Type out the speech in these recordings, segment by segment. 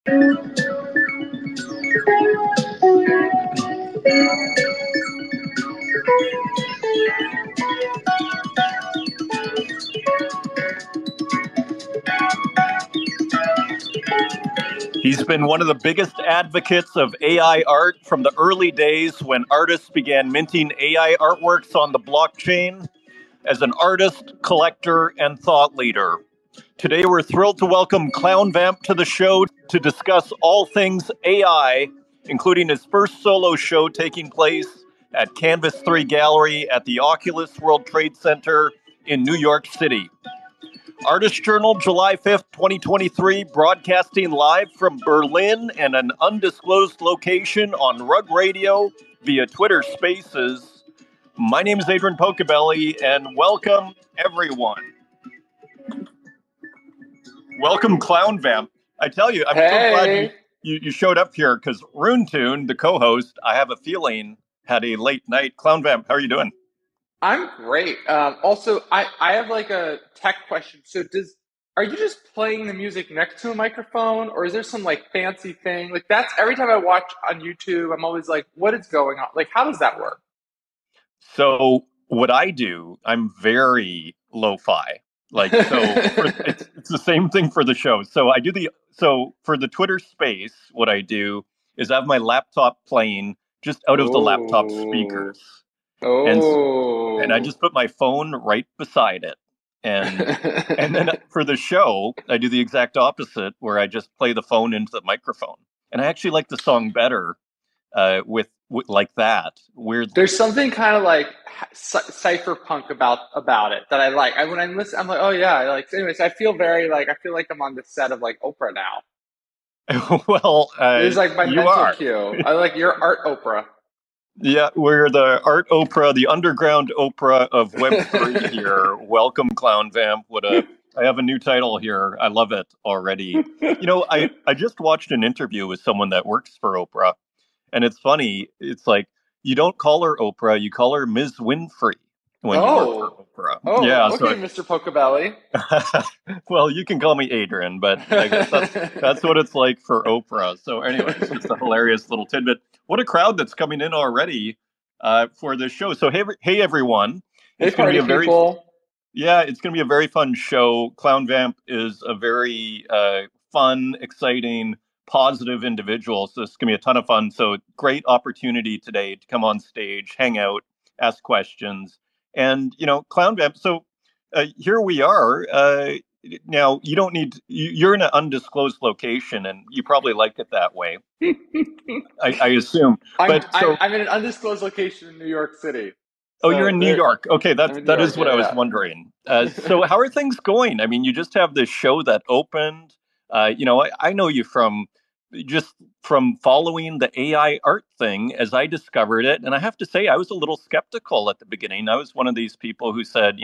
He's been one of the biggest advocates of AI art from the early days when artists began minting AI artworks on the blockchain. As an artist, collector, and thought leader. Today, we're thrilled to welcome ClownVamp to the show to discuss all things AI, including his first solo show taking place at Canvas3 Gallery at the Oculus World Trade Center in New York City. Artist Journal, July 5th, 2023, broadcasting live from Berlin and an undisclosed location on Rug Radio via Twitter Spaces. My name is Adrian Pocabelli, and welcome, everyone. Welcome, ClownVamp. I tell you, I'm so glad you showed up here, because Runetoon, the co-host, I have a feeling, had a late night. ClownVamp, how are you doing? I'm great. Also, I have like a tech question. So are you just playing the music next to a microphone, or is there some like fancy thing? Like that's every time I watch on YouTube, I'm always like, what is going on? Like, how does that work? So what I do, I'm very lo-fi. It's the same thing for the show. So for the Twitter Space, what I do is I have my laptop playing just out of the laptop speakers. And I just put my phone right beside it. And then for the show, I do the exact opposite, where I just play the phone into the microphone. And I actually like the song better with like that. There's something kind of like cypherpunk about it that I like. When I listen, I'm like, oh yeah. Anyways, I feel like I'm on the set of like Oprah now. Well, it's like my mental cue. I like your art Oprah. Yeah, we're the art Oprah, the underground Oprah of Web3 here. Welcome, ClownVamp. I have a new title here. I love it already. I just watched an interview with someone that works for Oprah, and it's funny. It's like, you don't call her Oprah, you call her Ms. Winfrey when you work for Oprah. Oh, yeah, okay, Mr. Pocabelli. Well, you can call me Adrian, but I guess that's what it's like for Oprah. So anyways, it's a hilarious little tidbit. What a crowd that's coming in already for this show. So hey everyone. It's going to be people. It's going to be a very fun show. ClownVamp is a very fun, exciting, positive individual. So this is going to be a ton of fun. So great opportunity today to come on stage, hang out, ask questions. And, ClownVamp, so here we are. Now, you're in an undisclosed location, and you probably like it that way. I assume. I'm in an undisclosed location in New York City. Oh, you're in New York. Okay, that is what I was wondering. So how are things going? I mean, you just have this show that opened. I know you from following the AI art thing as I discovered it. And I have to say, I was a little skeptical at the beginning. I was one of these people who said,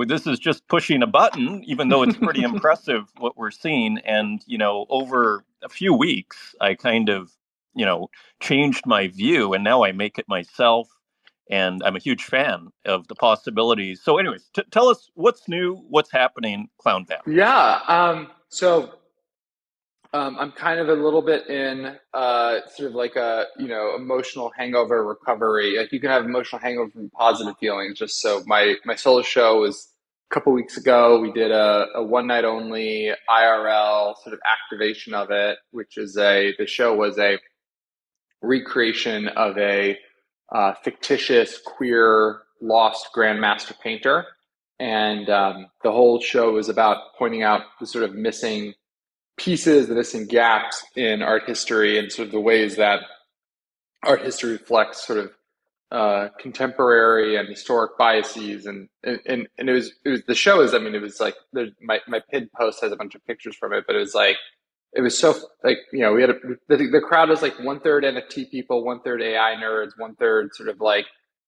this is just pushing a button, even though it's pretty impressive what we're seeing. And, over a few weeks, I kind of, changed my view, and now I make it myself. And I'm a huge fan of the possibilities. So anyways, tell us what's new, what's happening, ClownVamp. Yeah. I'm kind of a little bit in sort of like a, emotional hangover recovery. Like, you can have emotional hangover from positive feelings. Just so my solo show was a couple weeks ago. We did a one night only IRL sort of activation of it, which is the show was a recreation of a fictitious queer lost grandmaster painter. And the whole show was about pointing out the sort of missing pieces, the missing gaps in art history, and sort of the ways that art history reflects sort of contemporary and historic biases. And it was the show is, it was like, my pinned post has a bunch of pictures from it, but it was so like, we had the crowd was like 1/3 NFT people, 1/3 AI nerds, 1/3 sort of like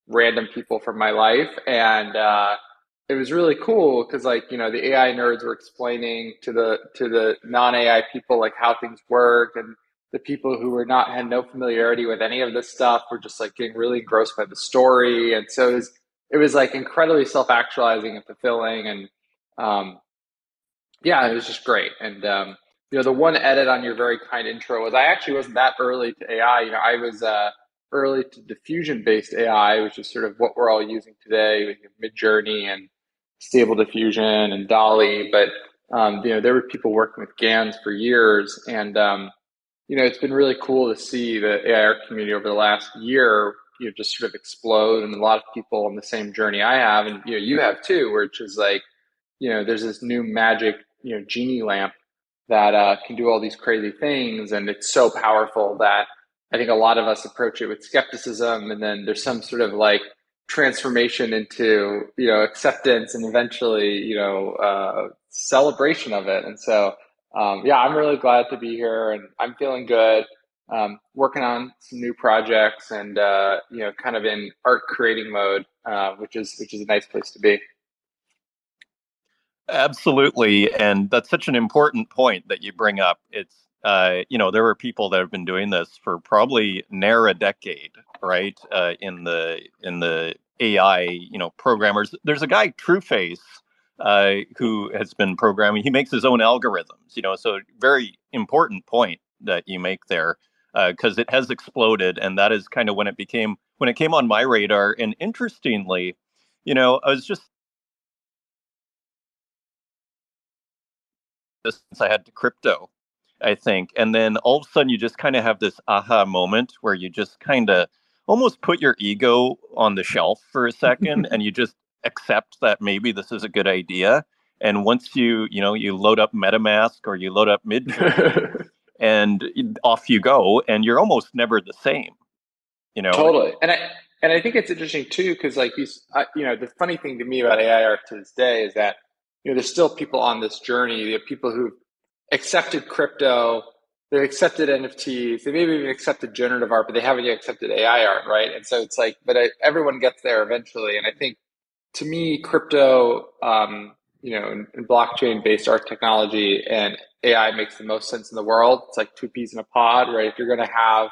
random people from my life. And it was really cool because, like, the AI nerds were explaining to the non-AI people like how things work, and the people who had no familiarity with any of this stuff were just like getting really engrossed by the story. And so it was like incredibly self-actualizing and fulfilling, and it was just great. And The one edit on your very kind intro was I actually wasn't that early to AI. I was early to diffusion-based AI, which is sort of what we're all using today with Midjourney and Stable Diffusion and Dolly. But there were people working with GANs for years, and it's been really cool to see the AI community over the last year, just sort of explode, and a lot of people on the same journey I have, and you have too, which is like, there's this new magic, genie lamp that can do all these crazy things, and it's so powerful that I think a lot of us approach it with skepticism, and then there's some sort of like transformation into acceptance, and eventually celebration of it. And so yeah, I'm really glad to be here, and I'm feeling good. Working on some new projects, and kind of in art creating mode, which is a nice place to be. Absolutely. And that's such an important point that you bring up. There were people that have been doing this for probably near a decade, right? In the AI, programmers. There's a guy, Trueface, who has been programming. He makes his own algorithms, so very important point that you make there, because it has exploded. And that is kind of when it came on my radar. And interestingly, I was just since I had to crypto, I think. And then all of a sudden, you just kind of have this aha moment where you just kind of almost put your ego on the shelf for a second and you just accept that maybe this is a good idea. And once you load up MetaMask or you load up Midjourney and off you go, and you're almost never the same, you know? Totally. And I think it's interesting too, because like the funny thing to me about AI art to this day is that there's still people on this journey. There are people who accepted crypto, they've accepted NFTs, they maybe even accepted generative art, but they haven't yet accepted AI art, right? And so it's like, but everyone gets there eventually. And I think to me, crypto, and blockchain-based art technology and AI makes the most sense in the world. It's like two peas in a pod, right? If you're going to have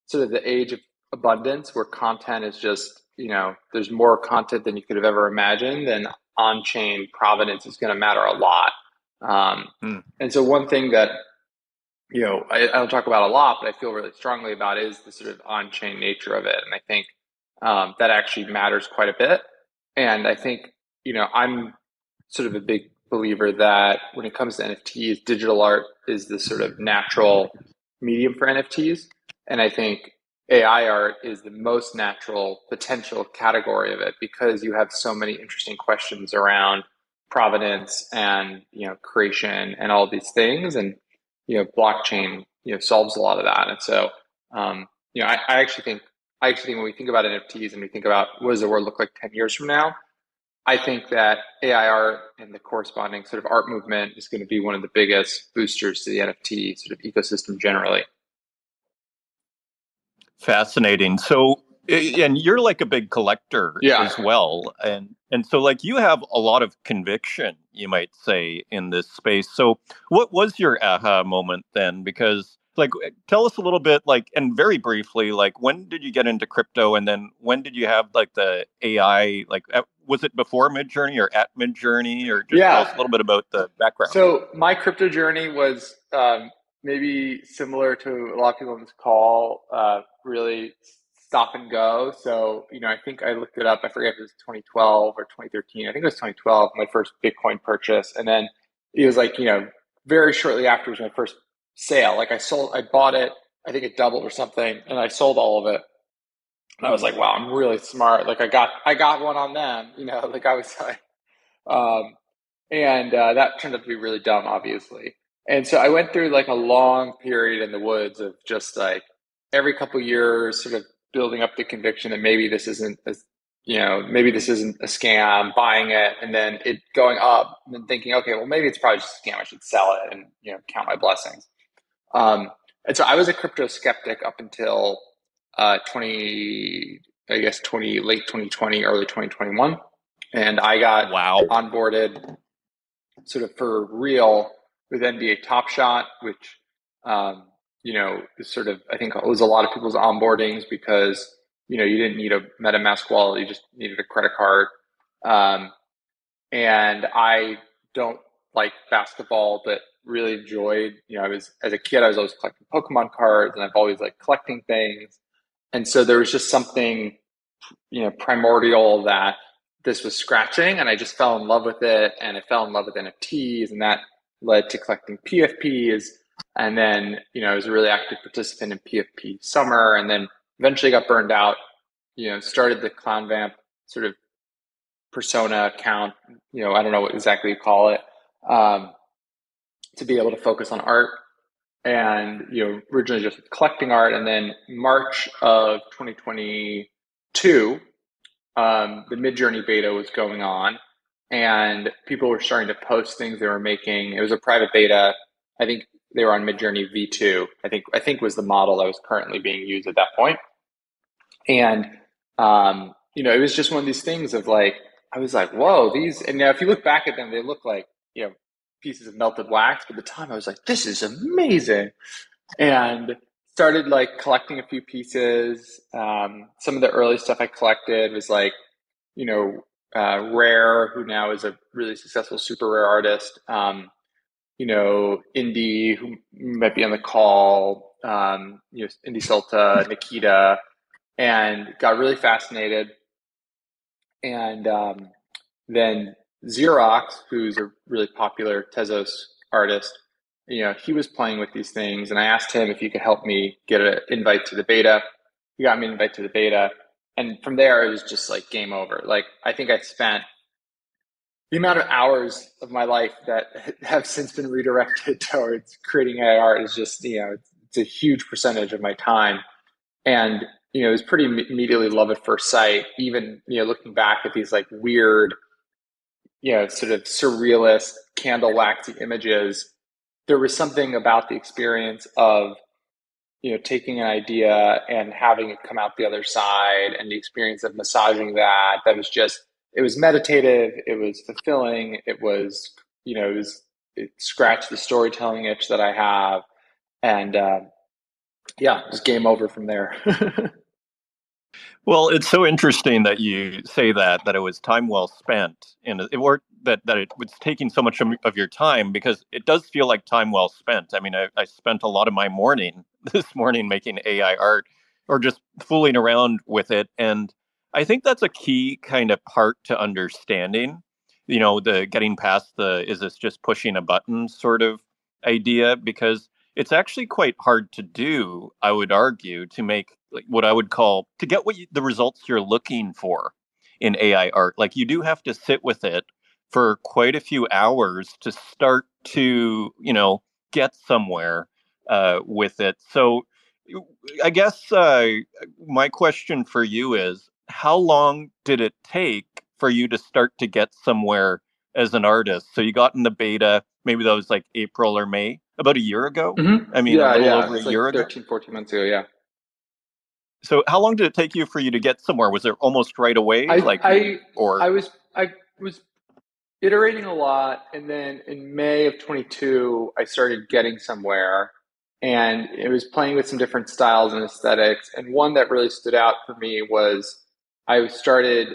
sort of the age of abundance where content is just, there's more content than you could have ever imagined, then on-chain provenance is going to matter a lot. And so one thing that, I don't talk about a lot, but I feel really strongly about is the sort of on-chain nature of it. And I think that actually matters quite a bit. And I think, I'm sort of a big believer that when it comes to NFTs, digital art is the sort of natural medium for NFTs. And I think AI art is the most natural potential category of it because you have so many interesting questions around provenance and creation and all these things, and blockchain solves a lot of that. And so I actually think when we think about NFTs and we think about what does the world look like 10 years from now, I think that AI art and the corresponding sort of art movement is going to be one of the biggest boosters to the NFT sort of ecosystem generally. Fascinating. So, and you're like a big collector Yeah. as well, and so like you have a lot of conviction, you might say, in this space. So, what was your aha moment then? Because like, tell us a little bit, like, and very briefly, like, when did you get into crypto, and then when did you have like the AI? Like, was it before Midjourney or at Midjourney, or just tell us a Yeah. little bit about the background? So my crypto journey was maybe similar to a lot of people on this call, really stop and go. So, I think I looked it up. I forget if it was 2012 or 2013. I think it was 2012, my first Bitcoin purchase. And then it was like, very shortly after was my first sale. Like I bought it, I think it doubled or something, and I sold all of it. And I was like, wow, I'm really smart. Like I got one on them, like I was like, um, and that turned out to be really dumb, obviously. And so I went through like a long period in the woods of just like every couple of years, sort of building up the conviction that maybe this isn't a scam, buying it, and then it going up, and then thinking, okay, well, maybe it's probably just a scam. I should sell it and count my blessings. Um, and so I was a crypto skeptic up until 20, I guess 20, late 2020, early 2021, and I got Wow. onboarded sort of for real with NBA Top Shot, which is sort of, I think it was a lot of people's onboardings because you didn't need a MetaMask wallet, you just needed a credit card. And I don't like basketball, but really enjoyed, I was, as a kid, I was always collecting Pokemon cards, and I've always liked collecting things. And so there was just something, primordial that this was scratching, and I just fell in love with it. And I fell in love with NFTs, and that led to collecting PFPs. And then, I was a really active participant in PFP summer, and then eventually got burned out, started the ClownVamp sort of persona account, I don't know what exactly you call it, to be able to focus on art. And, originally just collecting art. And then March of 2022, the Midjourney beta was going on, and people were starting to post things they were making. It was a private beta. I think they were on Midjourney V2. I think was the model that was currently being used at that point. And it was just one of these things of like, I was like, whoa, these. And now if you look back at them, they look like pieces of melted wax. But at the time, I was like, this is amazing, and started like collecting a few pieces. Some of the early stuff I collected was like, Rare, who now is a really successful super rare artist. Indy, who might be on the call. Indy Solta, Nikita, and got really fascinated. And then Xerox, who's a really popular Tezos artist, he was playing with these things, and I asked him if he could help me get an invite to the beta. He got me an invite to the beta, and from there it was just like game over. Like, I think I spent the amount of hours of my life that have since been redirected towards creating AI art is just, it's a huge percentage of my time. And it was pretty immediately love at first sight. Even looking back at these like weird, sort of surrealist candle waxy images, there was something about the experience of taking an idea and having it come out the other side, and the experience of massaging that was just, it was meditative, it was fulfilling, it was it scratched the storytelling itch that I have, and it was game over from there. Well, it's so interesting that you say that it was time well spent, and it worked, that it was taking so much of your time, because it does feel like time well spent. I mean, I spent a lot of my morning this morning making AI art, or just fooling around with it, and I think that's a key kind of part to understanding, the getting past the is this just pushing a button sort of idea, because it's actually quite hard to do, I would argue, to make like what I would call, to get the results you're looking for in AI art. Like, you do have to sit with it for quite a few hours to start to, get somewhere with it. So I guess my question for you is, how long did it take for you to start to get somewhere as an artist? So you got in the beta, maybe that was like April or May, about a year ago? Mm-hmm. I mean, a Yeah, little yeah. over a It's like year ago? 13, 14 months ago. Yeah. So how long did it take you for you to get somewhere? Was it almost right away? I, Like, I, or, I was iterating a lot, and then in May of 22, I started getting somewhere, and it was playing with some different styles and aesthetics. And one that really stood out for me was I started,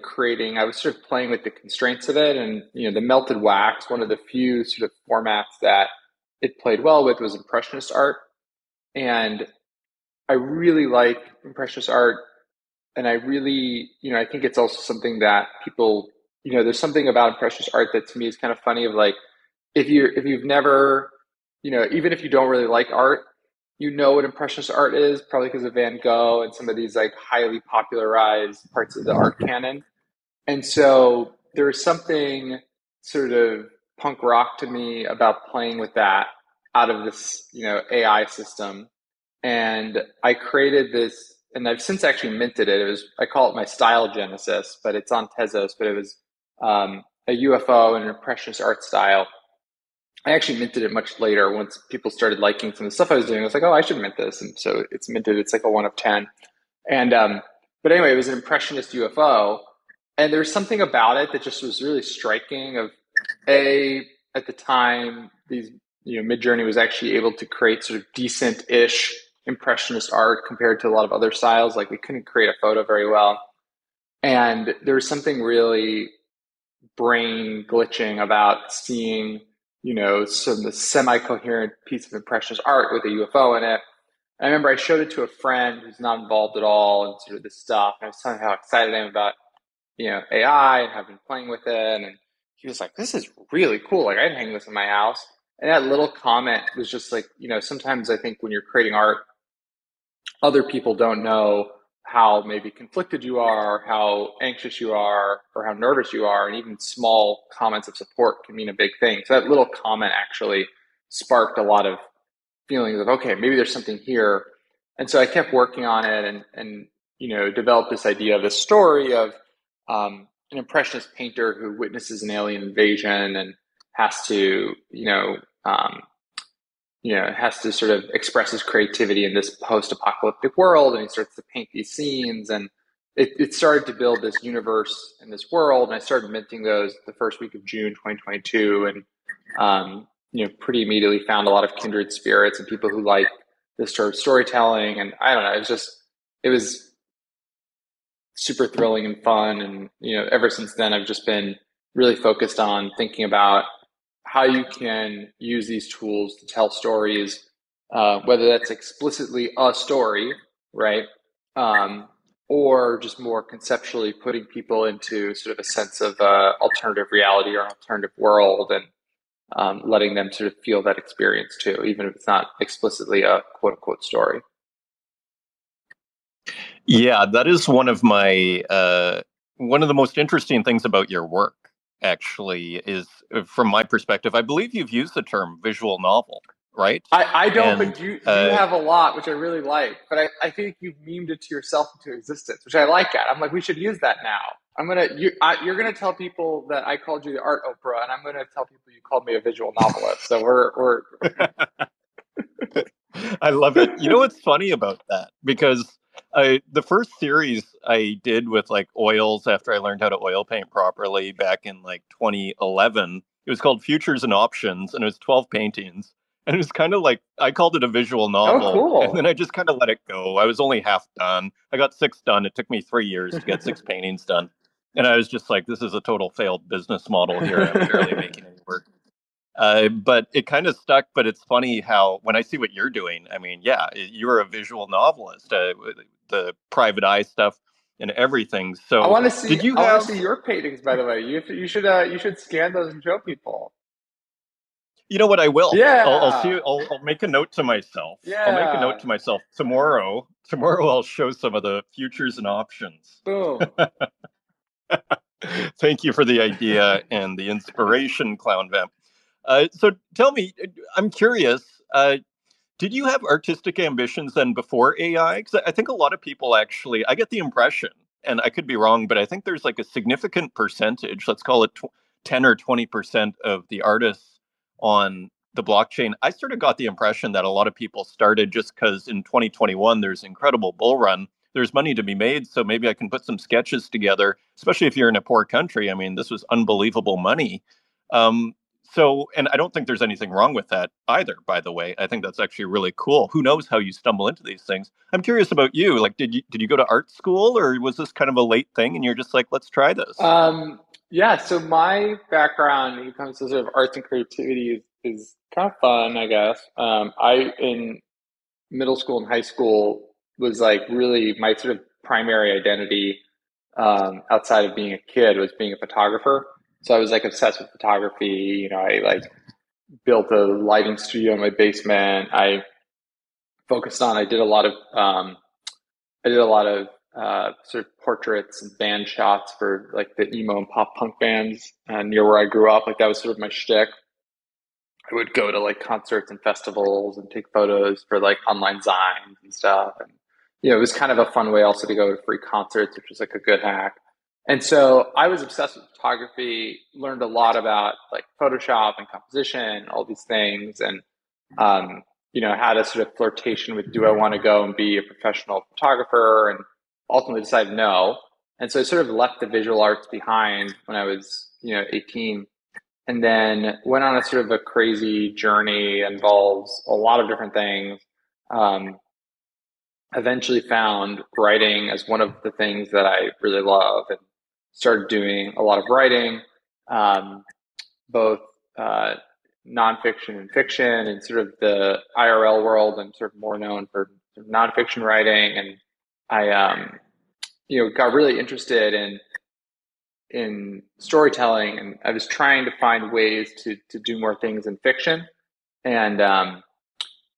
creating. I was sort of playing with the constraints of it, and the melted wax. One of the few sort of formats that it played well with was impressionist art, and I really like impressionist art, and I really, I think it's also something that people, there's something about impressionist art that to me is kind of funny. Of like, if you've never, even if you don't really like art, what impressionist art is, probably because of Van Gogh and some of these like highly popularized parts of the art canon. And so there was something sort of punk rock to me about playing with that out of this, AI system. And I created this, and I've since actually minted it. I call it my style genesis, but it's on Tezos, but it was a UFO and an impressionist art style. I actually minted it much later once people started liking some of the stuff I was doing. I was like, oh, I should mint this. And so it's minted. It's like a 1 of 10. And, but anyway, it was an impressionist UFO. And there's something about it that just was really striking of at the time, these, Midjourney was actually able to create sort of decent-ish impressionist art compared to a lot of other styles. Like, we couldn't create a photo very well. And there was something really brain glitching about seeing some semi-coherent piece of impressionist art with a UFO in it. And I remember I showed it to a friend who's not involved at all in sort of this stuff. And I was telling him how excited I am about, AI and have been playing with it. And he was like, this is really cool. Like I'd hang this in my house. And that little comment was just like, sometimes I think when you're creating art, other people don't know how maybe conflicted you are, how anxious you are, or how nervous you are. And even small comments of support can mean a big thing. So that little comment actually sparked a lot of feelings of, okay, maybe there's something here. And so I kept working on it and developed this idea of this story of an impressionist painter who witnesses an alien invasion and has to, has to sort of express his creativity in this post-apocalyptic world, and he starts to paint these scenes, and it started to build this universe in this world, and I started minting those the first week of June 2022, and pretty immediately found a lot of kindred spirits and people who like this sort of storytelling, and I don't know, it was super thrilling and fun, and ever since then I've just been really focused on thinking about how you can use these tools to tell stories, whether that's explicitly a story, right? Or just more conceptually putting people into sort of a sense of alternative reality or alternative world, and letting them sort of feel that experience too, even if it's not explicitly a quote unquote story. Yeah, that is one of the most interesting things about your work, actually, is from my perspective. I believe you've used the term visual novel, right? I don't, And but you have a lot, which I really like. But I think you've memed it to yourself into existence, which I like. I'm like, we should use that now. You're gonna tell people that I called you the art Oprah, and I'm gonna tell people you called me a visual novelist. So we're I love it. You know what's funny about that? Because the first series I did with like oils after I learned how to oil paint properly back in like 2011, it was called Futures and Options, and it was 12 paintings. And it was kind of like I called it a visual oh novel, and then cool. I just kind of let it go. I was only half done. I got six done. It took me 3 years to get six paintings done. And I was just like, this is a total failed business model here. I'm barely making any work. But it kind of stuck. But it's funny how when I see what you're doing, I mean, yeah, you're a visual novelist, the private eye stuff and everything. I So, want to see. did you I want to have, see your paintings. By the way, you should scan those and show people. you know what? I will. I'll see. Yeah, I'll make a note to myself. I'll make a note yeah. to myself tomorrow. Tomorrow, I'll show some of the futures and options. Boom. Thank you for the idea and the inspiration, ClownVamp. So, tell me, I'm curious. Did you have artistic ambitions then before AI? Because I think a lot of people actually, I get the impression, and I could be wrong, but I think there's like a significant percentage, let's call it 10 or 20% of the artists on the blockchain. I sort of got the impression that a lot of people started just because in 2021 there's incredible bull run. There's money to be made, so maybe I can put some sketches together, especially if you're in a poor country. I mean, this was unbelievable money. Um, so, and I don't think there's anything wrong with that either, by the way. I think that's actually really cool. Who knows how you stumble into these things? I'm curious about you. Like, did you go to art school, or was this kind of a late thing and you're just like, let's try this? Yeah. So my background when it comes to sort of arts and creativity is kind of fun, I guess. I in middle school and high school was like really my sort of primary identity outside of being a kid was being a photographer. So I was like obsessed with photography. I like built a lighting studio in my basement. I did a lot of sort of portraits and band shots for like the emo and pop punk bands near where I grew up. Like that was sort of my shtick. I would go to like concerts and festivals and take photos for like online zines and stuff. And it was kind of a fun way also to go to free concerts, which was like a good hack. And so I was obsessed with photography, learned a lot about like Photoshop and composition, all these things, and had a sort of flirtation with do I want to go and be a professional photographer, and ultimately decided no. And so I sort of left the visual arts behind when I was, 18, and then went on a sort of a crazy journey, involves a lot of different things. Um, Eventually found writing as one of the things that I really love, and started doing a lot of writing, both nonfiction and fiction and sort of the IRL world. I'm sort of more known for sort of nonfiction writing, and I got really interested in storytelling, and I was trying to find ways to do more things in fiction, and that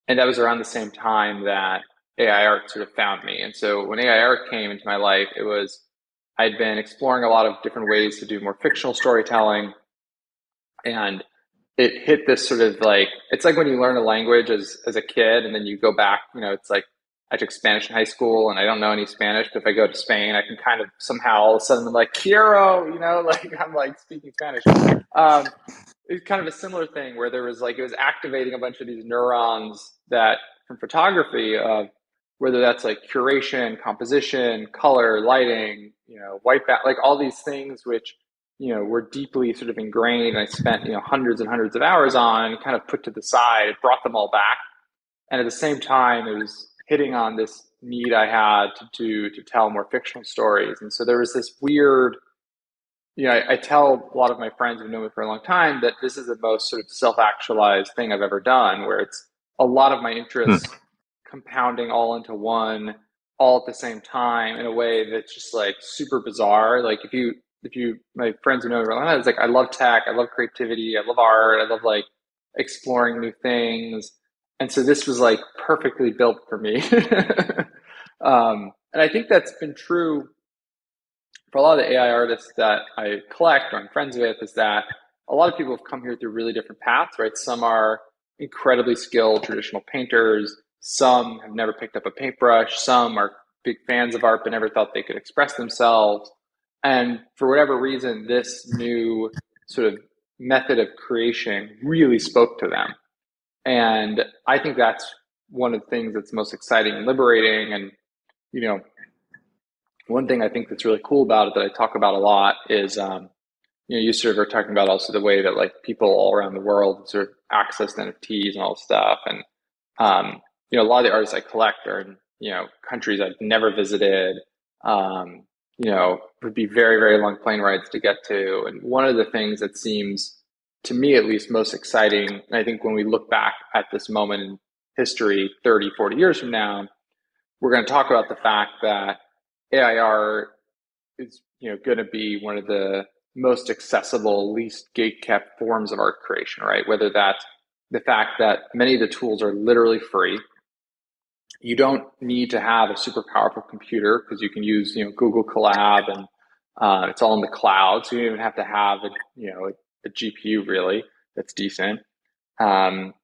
was around the same time that AI art sort of found me. And so when AI art came into my life, I'd been exploring a lot of different ways to do more fictional storytelling, and it hit this sort of like, it's like when you learn a language as a kid and then you go back, it's like I took Spanish in high school and I don't know any Spanish, but if I go to Spain, I can kind of somehow all of a sudden I'm like, quiero, like I'm like speaking Spanish. It's kind of a similar thing where there was like, it was activating a bunch of these neurons that from photography, whether that's like curation, composition, color, lighting, white back, like all these things, which were deeply sort of ingrained. And I spent, hundreds and hundreds of hours on and kind of put to the side. It brought them all back. And at the same time, it was hitting on this need I had to tell more fictional stories. And so there was this weird, I tell a lot of my friends who've known me for a long time that this is the most sort of self-actualized thing I've ever done, where it's a lot of my interests compounding all into one, all at the same time in a way that's just like super bizarre. Like if you, my friends who know me, it's like, I love tech, I love creativity, I love art, I love like exploring new things. And so this was like perfectly built for me. And I think that's been true for a lot of the AI artists that I collect or I'm friends with, is that a lot of people have come here through really different paths, right? Some are incredibly skilled traditional painters. Some have never picked up a paintbrush. Some are big fans of art, but never thought they could express themselves. And for whatever reason, this new sort of method of creation really spoke to them. And I think that's one of the things that's most exciting and liberating. And, one thing I think that's really cool about it that I talk about a lot is, you sort of are talking about also the way that like people all around the world sort of access NFTs and all this stuff. And, a lot of the artists I collect are in, countries I've never visited, would be very, very long plane rides to get to. And one of the things that seems, to me at least, most exciting, and I think when we look back at this moment in history 30, 40 years from now, we're going to talk about the fact that AI art is, going to be one of the most accessible, least gate-kept forms of art creation, right? Whether that's the fact that many of the tools are literally free. You don't need to have a super powerful computer because you can use, Google Colab, and it's all in the cloud. So you don't even have to have a GPU really that's decent. And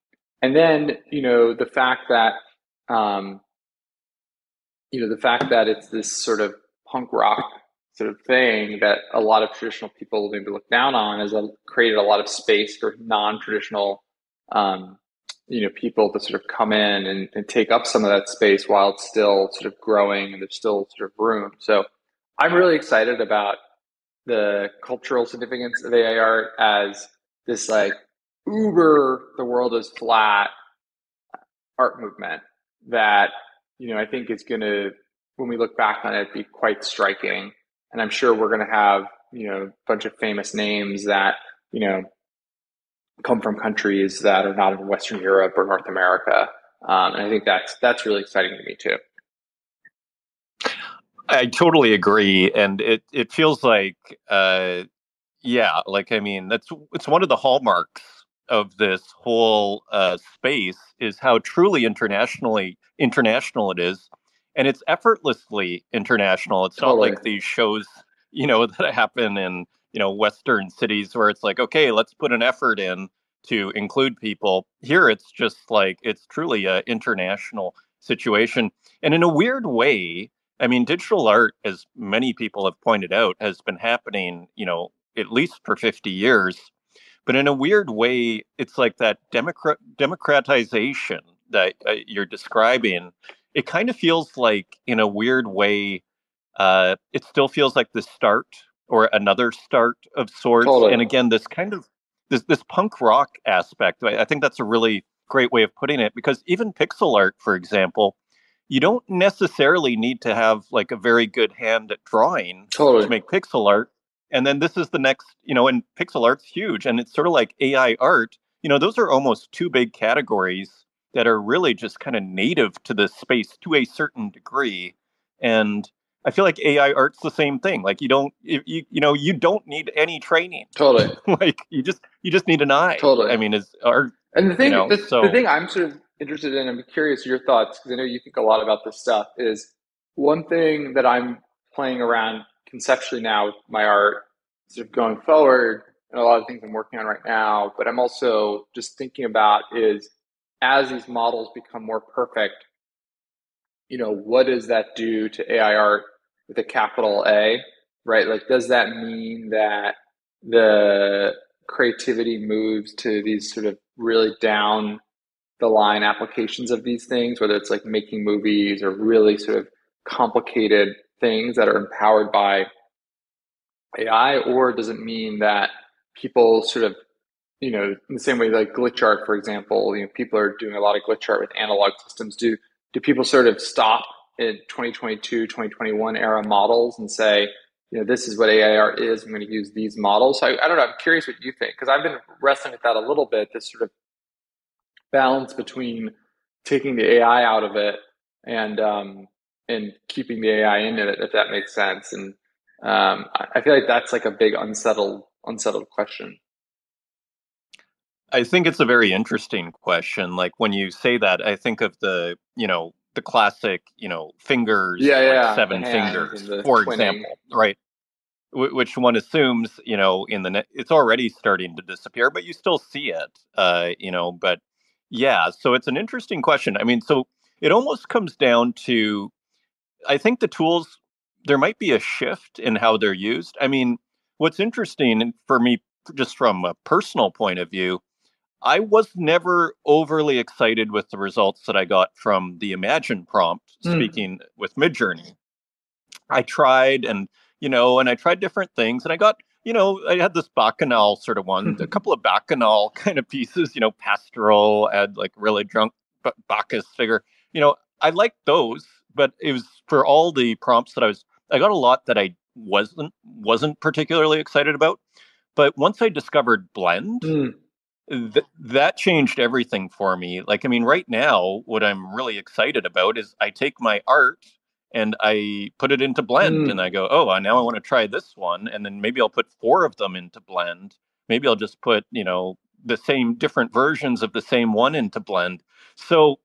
then, the fact that, it's this sort of punk rock sort of thing that a lot of traditional people maybe look down on, has created a lot of space for non-traditional, people to sort of come in and take up some of that space while it's still sort of growing and there's still sort of room. So I'm really excited about the cultural significance of AI art as this like uber, the world is flat art movement that, I think is going to, when we look back on it, be quite striking. And I'm sure we're going to have, a bunch of famous names that, come from countries that are not in Western Europe or North America. And I think that's really exciting to me too. I totally agree. And it feels like, it's one of the hallmarks of this whole space is how truly international it is. And it's effortlessly international. It's Totally. not like these shows, that happen in, Western cities where it's like, okay, let's put an effort in to include people. Here, it's just like, it's truly an international situation. And in a weird way, I mean, digital art, as many people have pointed out, has been happening, at least for 50 years. But in a weird way, it's like that democratization that you're describing. It kind of feels like, in a weird way, it still feels like the start or another start of sorts. Totally. And again, this kind of this punk rock aspect, I think that's a really great way of putting it, because even pixel art, for example, you don't necessarily need to have like a very good hand at drawing Totally. to make pixel art. And then this is the next, and pixel art's huge. And it's sort of like AI art. those are almost two big categories that are really just kind of native to this space to a certain degree. And I feel like AI art's the same thing. Like you don't need any training. Totally. Like you just need an eye. Totally. I mean, is art, And the so thing I'm sort of interested in, I'm curious your thoughts because I know you think a lot about this stuff. Is one thing that I'm playing around conceptually now with my art, sort of going forward, and a lot of things I'm working on right now. But I'm also just thinking about is as these models become more perfect, what does that do to AI art with a capital A, right? Like, does that mean that the creativity moves to these sort of really down the line applications of these things, whether it's like making movies or really sort of complicated things that are empowered by AI? Or does it mean that people sort of, in the same way like glitch art, for example, people are doing a lot of glitch art with analog systems. Do people sort of stop in 2022, 2021 era models and say, this is what AI art is. I'm going to use these models. So I don't know. I'm curious what you think, because I've been wrestling with that a little bit, this sort of balance between taking the AI out of it and keeping the AI in it, if that makes sense. And I feel like that's like a big unsettled question. I think it's a very interesting question. Like when you say that, I think of the classic, fingers, Yeah, like yeah, the seven hands and fingers, the for twinning. example, right? Which one assumes, in the net, it's already starting to disappear, but you still see it, but yeah, so it's an interesting question. I mean, so it almost comes down to, I think the tools, there might be a shift in how they're used. I mean, what's interesting for me, just from a personal point of view, I was never overly excited with the results that I got from the Imagine prompt, Hmm. speaking with Midjourney. I tried and I tried different things and I got, I had this Bacchanal sort of one, a couple of Bacchanal kind of pieces, pastoral, had like really drunk Bacchus figure. I liked those, but it was for all the prompts that I got a lot that I wasn't particularly excited about. But once I discovered Blend, Hmm. that changed everything for me. Like, I mean, right now, what I'm really excited about is I take my art and I put it into Blend and I Hmm. go, oh, now I want to try this one. And then maybe I'll put four of them into Blend. Maybe I'll just put, the same different versions of the same one into Blend. So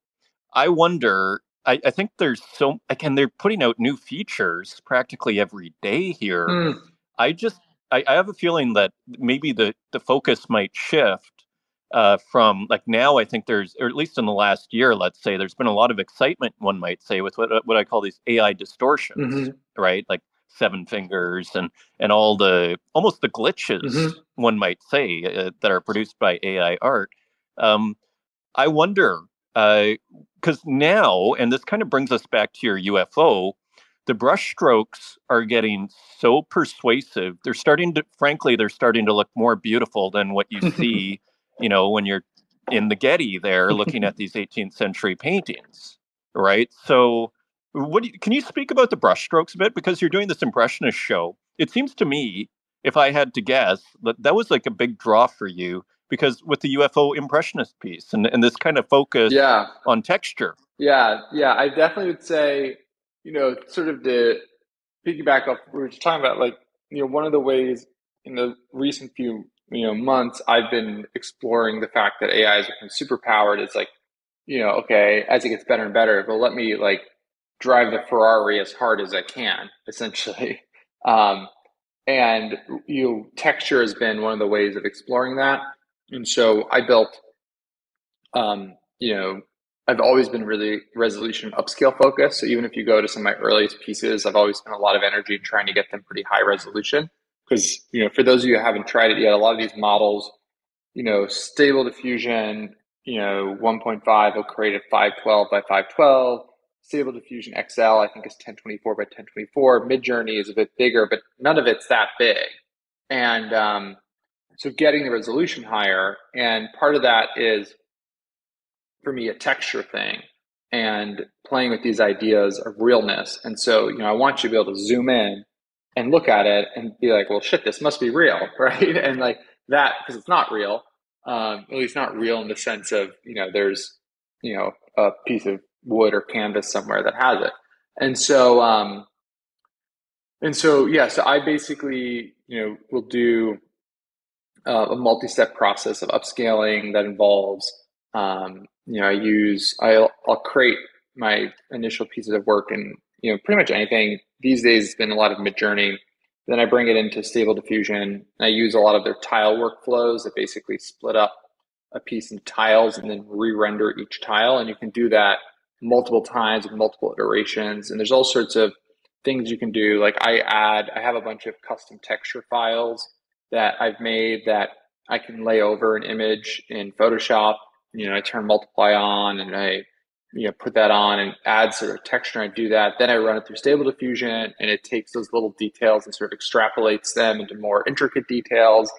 I wonder, I think there's so, again, they're putting out new features practically every day here. Hmm. I just I have a feeling that maybe the focus might shift from like now. I think there's, or at least in the last year, let's say, there's been a lot of excitement, one might say, with what I call these AI distortions, Hmm. right? Like seven fingers and all the almost the glitches, Hmm. one might say, that are produced by AI art. Um, I wonder, because now, and this kind of brings us back to your UFO, the brush strokes are getting so persuasive. Frankly, they're starting to look more beautiful than what you see, when you're in the Getty there looking at these 18th century paintings, right? So, can you speak about the brush strokes a bit? Because you're doing this impressionist show. It seems to me, if I had to guess, that was like a big draw for you because with the UFO impressionist piece and this kind of focus Yeah, on texture. yeah. I definitely would say, sort of to piggyback off what we were just talking about, like, one of the ways in the recent few, months, I've been exploring the fact that AI is becoming super powered. It's like, okay, as it gets better and better, but let me like drive the Ferrari as hard as I can, essentially. Um, and texture has been one of the ways of exploring that. And so I built, um, you know, I've always been really resolution upscale focused. So even if you go to some of my earliest pieces, I've always spent a lot of energy trying to get them pretty high resolution. Because, for those of you who haven't tried it yet, a lot of these models, stable diffusion, 1.5 will create a 512 by 512. Stable diffusion XL, I think, is 1024 by 1024. Midjourney is a bit bigger, but none of it's that big. And so getting the resolution higher, and part of that is for me a texture thing and playing with these ideas of realness. And so, I want you to be able to zoom in and look at it and be like, well, shit, this must be real, right? And like that, because it's not real. At least not real in the sense of, there's, a piece of wood or canvas somewhere that has it. And so, yeah, so I basically, will do a multi-step process of upscaling that involves, I'll create my initial pieces of work and, pretty much anything. These days, it's been a lot of Midjourney. Then I bring it into Stable Diffusion. I use a lot of their tile workflows that basically split up a piece in tiles and then re-render each tile. And you can do that multiple times with multiple iterations. And there's all sorts of things you can do. Like I have a bunch of custom texture files that I've made that I can lay over an image in Photoshop. I turn multiply on and I put that on and add sort of texture. And I do that. Then I run it through Stable Diffusion and it takes those little details and sort of extrapolates them into more intricate details.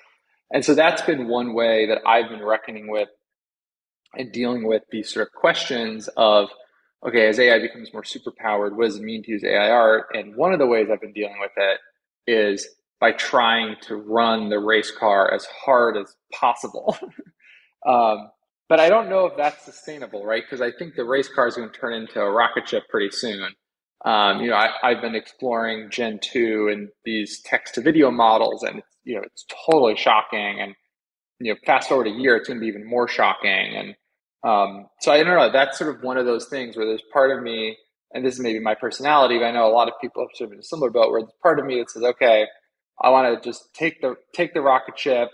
And so that's been one way that I've been reckoning with and dealing with these sort of questions of, okay, as AI becomes more superpowered, what does it mean to use AI art? And one of the ways I've been dealing with it is by trying to run the race car as hard as possible. But I don't know if that's sustainable, right? Because I think the race car is going to turn into a rocket ship pretty soon. I've been exploring Gen 2 and these text to video models, and it's totally shocking. And fast forward a year, it's going to be even more shocking. And so I don't know. That's sort of one of those things where there's part of me, and this is maybe my personality, but I know a lot of people have sort of in a similar boat where there's part of me that says, okay, I want to just take the rocket ship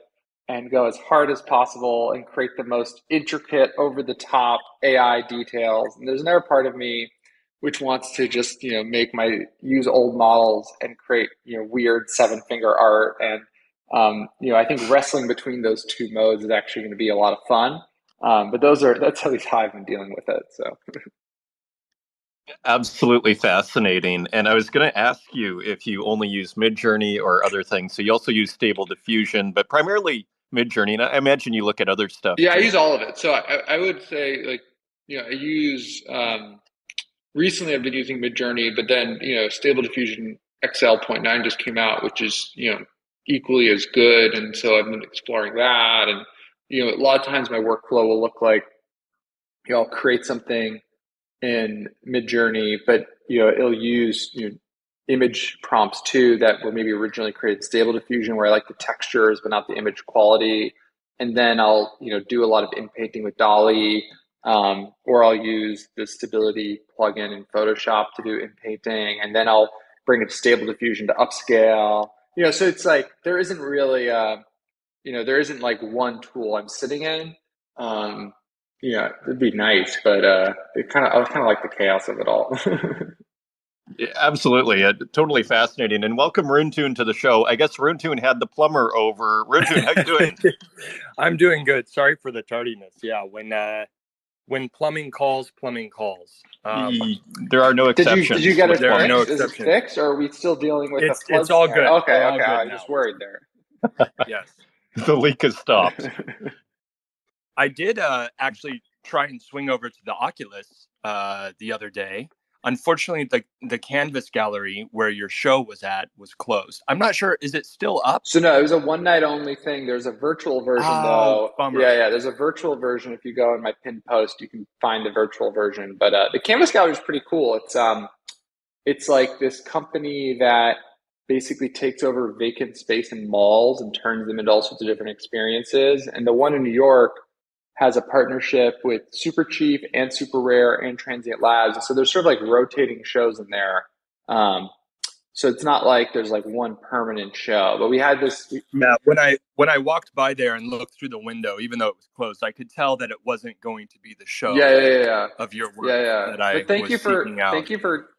and go as hard as possible and create the most intricate, over the top AI details. And there's another part of me which wants to just use old models and create weird seven finger art. And I think wrestling between those two modes is actually going to be a lot of fun. But that's at least how I've been dealing with it. So. Absolutely fascinating. And I was going to ask you if you only use Midjourney or other things. So you also use Stable Diffusion, but primarily Midjourney. And I imagine you look at other stuff Yeah, I too. use all of it. So I would say I use recently I've been using Midjourney, but then Stable Diffusion XL.9 just came out, which is equally as good, and so I've been exploring that. And a lot of times my workflow will look like I'll create something in Midjourney, but it'll use image prompts too that were maybe originally created Stable Diffusion, where I like the textures but not the image quality. And then I'll do a lot of inpainting with Dolly, or I'll use the stability plugin in Photoshop to do inpainting, and then I'll bring it to Stable Diffusion to upscale. So it's like there isn't really there isn't like one tool I'm sitting in. Yeah, it'd be nice, but I kind of like the chaos of it all. Yeah, absolutely. Totally fascinating. And welcome Runetoon to the show. I guess Runetoon had the plumber over. Runetoon, how you doing? I'm doing good. Sorry for the tardiness. Yeah, when plumbing calls, plumbing calls. There are no exceptions. Did you get it There are fixed? no Is it exceptions. fixed, or are we still dealing with the flood? It's all scare? good. Okay, All okay. good I was now. just worried there. Yes. The leak has stopped. I did actually try and swing over to the Oculus the other day. Unfortunately, the Canvas gallery where your show was at was closed. I'm not sure. Is it still up? So no, it was a one night only thing. There's a virtual version though. Bummer. Yeah. There's a virtual version. If you go in my pinned post, you can find the virtual version. But the Canvas gallery is pretty cool. It's like this company that basically takes over vacant space in malls and turns them into all sorts of different experiences. And the one in New York has a partnership with Super Chief and Super Rare and Transient Labs. So there's sort of like rotating shows in there. So it's not like there's like one permanent show, but we had this. Yeah, when I walked by there and looked through the window, even though it was closed, I could tell that it wasn't going to be the show of your work that I but was seeking out. Thank you for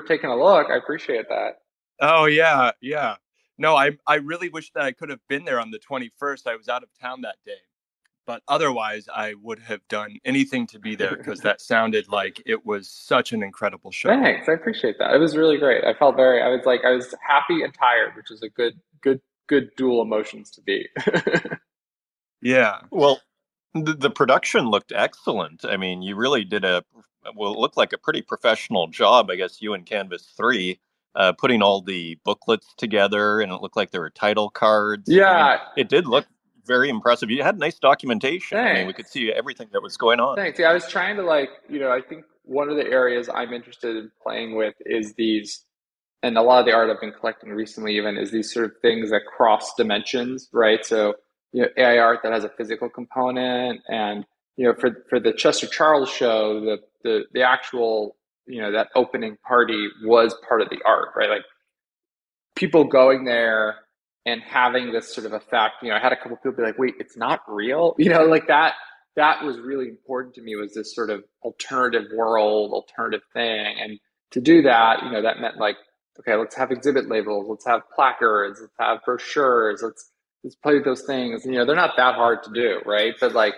taking a look. I appreciate that. Oh yeah. No, I really wish that I could have been there on the 21st. I was out of town that day. But otherwise, I would have done anything to be there because that sounded like it was such an incredible show. Thanks, I appreciate that. It was really great. I was happy and tired, which is a good dual emotions to be. Yeah. Well, the production looked excellent. I mean, you really did it looked like a pretty professional job. I guess you and Canvas3 putting all the booklets together, and it looked like there were title cards. Yeah, I mean, it did look very impressive. You had nice documentation. I mean, we Thanks. could see everything that was going on. Thanks. Yeah, I was trying to like, I think one of the areas I'm interested in playing with is these, and a lot of the art I've been collecting recently even is these sort of things that cross dimensions, right? So, AI art that has a physical component, and for the Chester Charles show, the actual, that opening party was part of the art, right? Like people going there and having this sort of effect. I had a couple people be like, wait, it's not real, like that was really important to me, was this sort of alternative world, alternative thing. And to do that, that meant like, okay, let's have exhibit labels, let's have placards, let's have brochures, let's play with those things. They're not that hard to do, right? But like,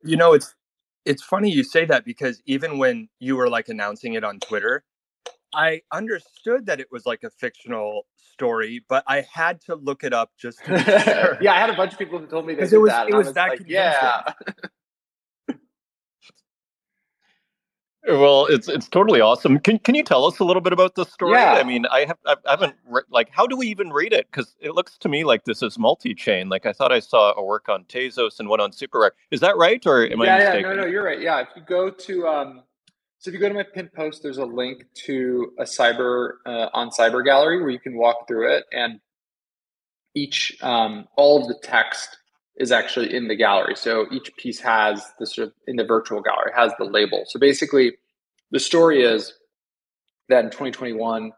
it's funny you say that, because even when you were like announcing it on Twitter, I understood that it was like a fictional story, but I had to look it up just to be sure. Yeah, I had a bunch of people who told me they did that, and it I was was that like, convincing. yeah. Well, it's totally awesome. Can you tell us a little bit about the story? Yeah. I mean, I haven't like, how do we even read it? Because it looks to me like this is multi-chain. Like I thought I saw a work on Tezos and one on Super Rare. Is that right, or am I mistaken? No, you're right. Yeah, if you go to so if you go to my pinned post, there's a link to a cyber gallery where you can walk through it, and each all of the text is actually in the gallery. So each piece has the sort of, in the virtual gallery, has the label. So basically, the story is that in 2021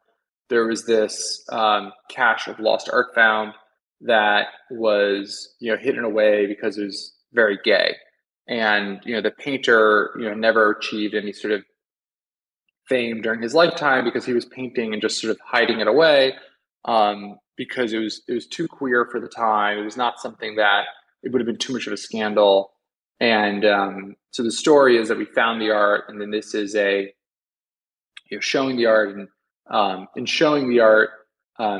there was this cache of lost art found that was hidden away because it was very gay, and the painter never achieved any sort of fame during his lifetime because he was painting and just sort of hiding it away, because it was too queer for the time. It was not something that, it would have been too much of a scandal. And so the story is that we found the art, and then this is a showing the art, and in showing the art, I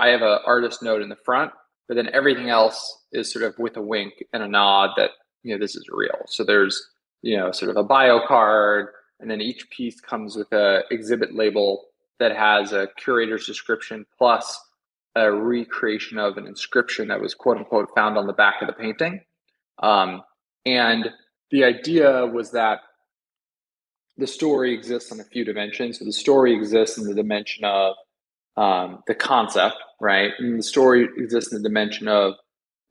have an artist note in the front, but then everything else is sort of with a wink and a nod that this is real. So there's sort of a bio card, and then each piece comes with a exhibit label that has a curator's description plus a recreation of an inscription that was quote unquote found on the back of the painting. And the idea was that the story exists on a few dimensions. So the story exists in the dimension of the concept, right? And the story exists in the dimension of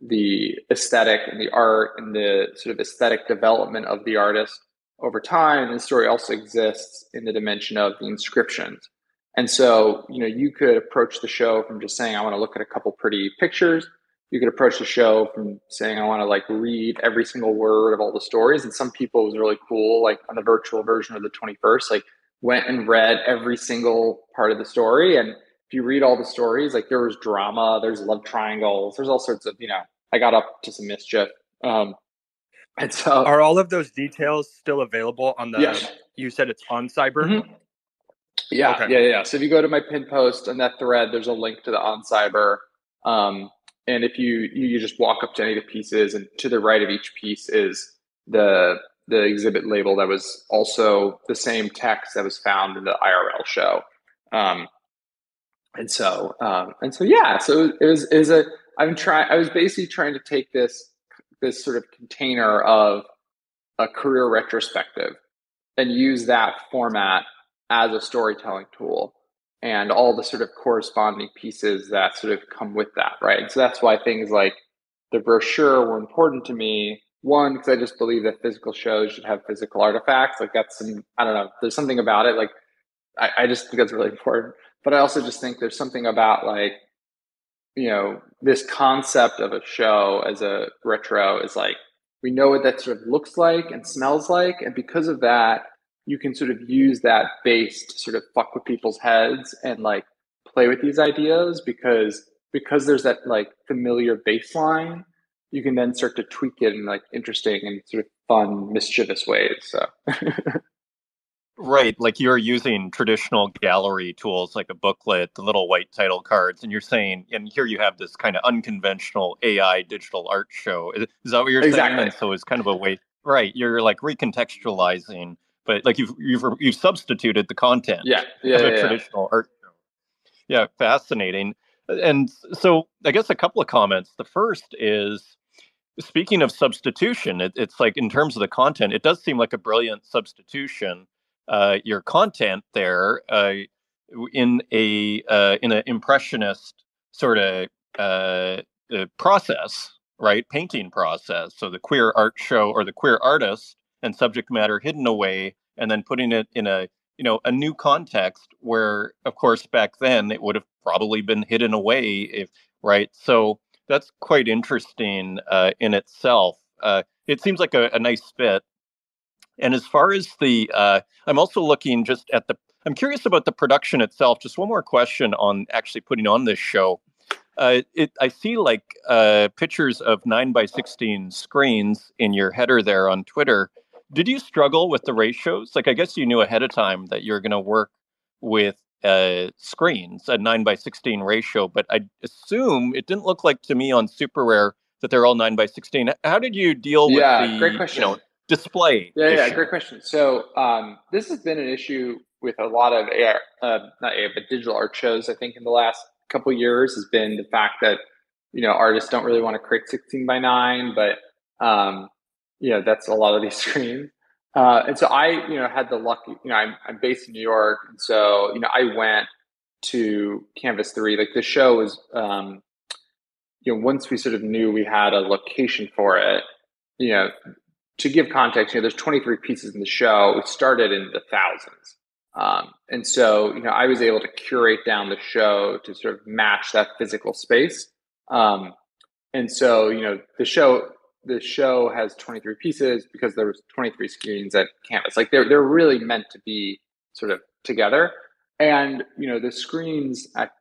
the aesthetic and the art and the sort of aesthetic development of the artist over time. And the story also exists in the dimension of the inscriptions. And so, you could approach the show from just saying, I want to look at a couple pretty pictures. You could approach the show from saying, I want to like read every single word of all the stories. And some people, it was really cool, like on the virtual version of the 21st, like went and read every single part of the story. And if you read all the stories, like there was drama, there's love triangles, there's all sorts of, I got up to some mischief. And so, are all of those details still available on the? Yes. You said it's on Cyber. Mm-hmm. Yeah, okay. Yeah. So if you go to my pinned post on that thread, there's a link to the on Cyber. And if you just walk up to any of the pieces, and to the right of each piece is the exhibit label that was also the same text that was found in the IRL show. And so yeah. So it was I was basically trying to take this sort of container of a career retrospective and use that format as a storytelling tool, and all the sort of corresponding pieces that sort of come with that, right? And so that's why things like the brochure were important to me. One, because I just believe that physical shows should have physical artifacts. Like that's I don't know, there's something about it. Like I just think that's really important. But I also just think there's something about like, this concept of a show as a retro is like, we know what that sort of looks like and smells like. And because of that, you can sort of use that base to sort of fuck with people's heads and like play with these ideas, because there's that like familiar baseline, you can then start to tweak it in like interesting and sort of fun, mischievous ways. So Right, like you're using traditional gallery tools like a booklet, the little white title cards, and you're saying, and here you have this kind of unconventional AI digital art show. Is that what you're Exactly. saying? And so it's kind of a way, right? You're like recontextualizing, but like you've substituted the content Yeah. of a traditional art show. Yeah, fascinating. And so I guess a couple of comments. The first is, speaking of substitution, it's like in terms of the content, it does seem like a brilliant substitution. Your content there in an impressionist sort of process, right? Painting process. So the queer art show or the queer artist and subject matter hidden away, and then putting it in a a new context where, of course, back then it would have probably been hidden away if right. So that's quite interesting in itself. It seems like a nice fit. And as far as I'm also looking just at I'm curious about the production itself. Just one more question on actually putting on this show. I see like pictures of 9:16 screens in your header there on Twitter. Did you struggle with the ratios? Like, I guess you knew ahead of time that you're going to work with screens, a 9:16 ratio, but I assume it didn't look like to me on Super Rare that they're all 9:16. How did you deal with Great the, question. display issue? Great question. So this has been an issue with a lot of not AI, but digital art shows. I think in the last couple of years has been the fact that artists don't really want to create 16:9, but that's a lot of these screens. And so I had the lucky, I'm based in New York, and so I went to Canvas3. Like the show was, once we sort of knew we had a location for it, to give context, there's 23 pieces in the show. We started in the thousands. And so, I was able to curate down the show to sort of match that physical space. And so, the show has 23 pieces because there was 23 screens at Canvas. Like they're really meant to be sort of together. And, the screens at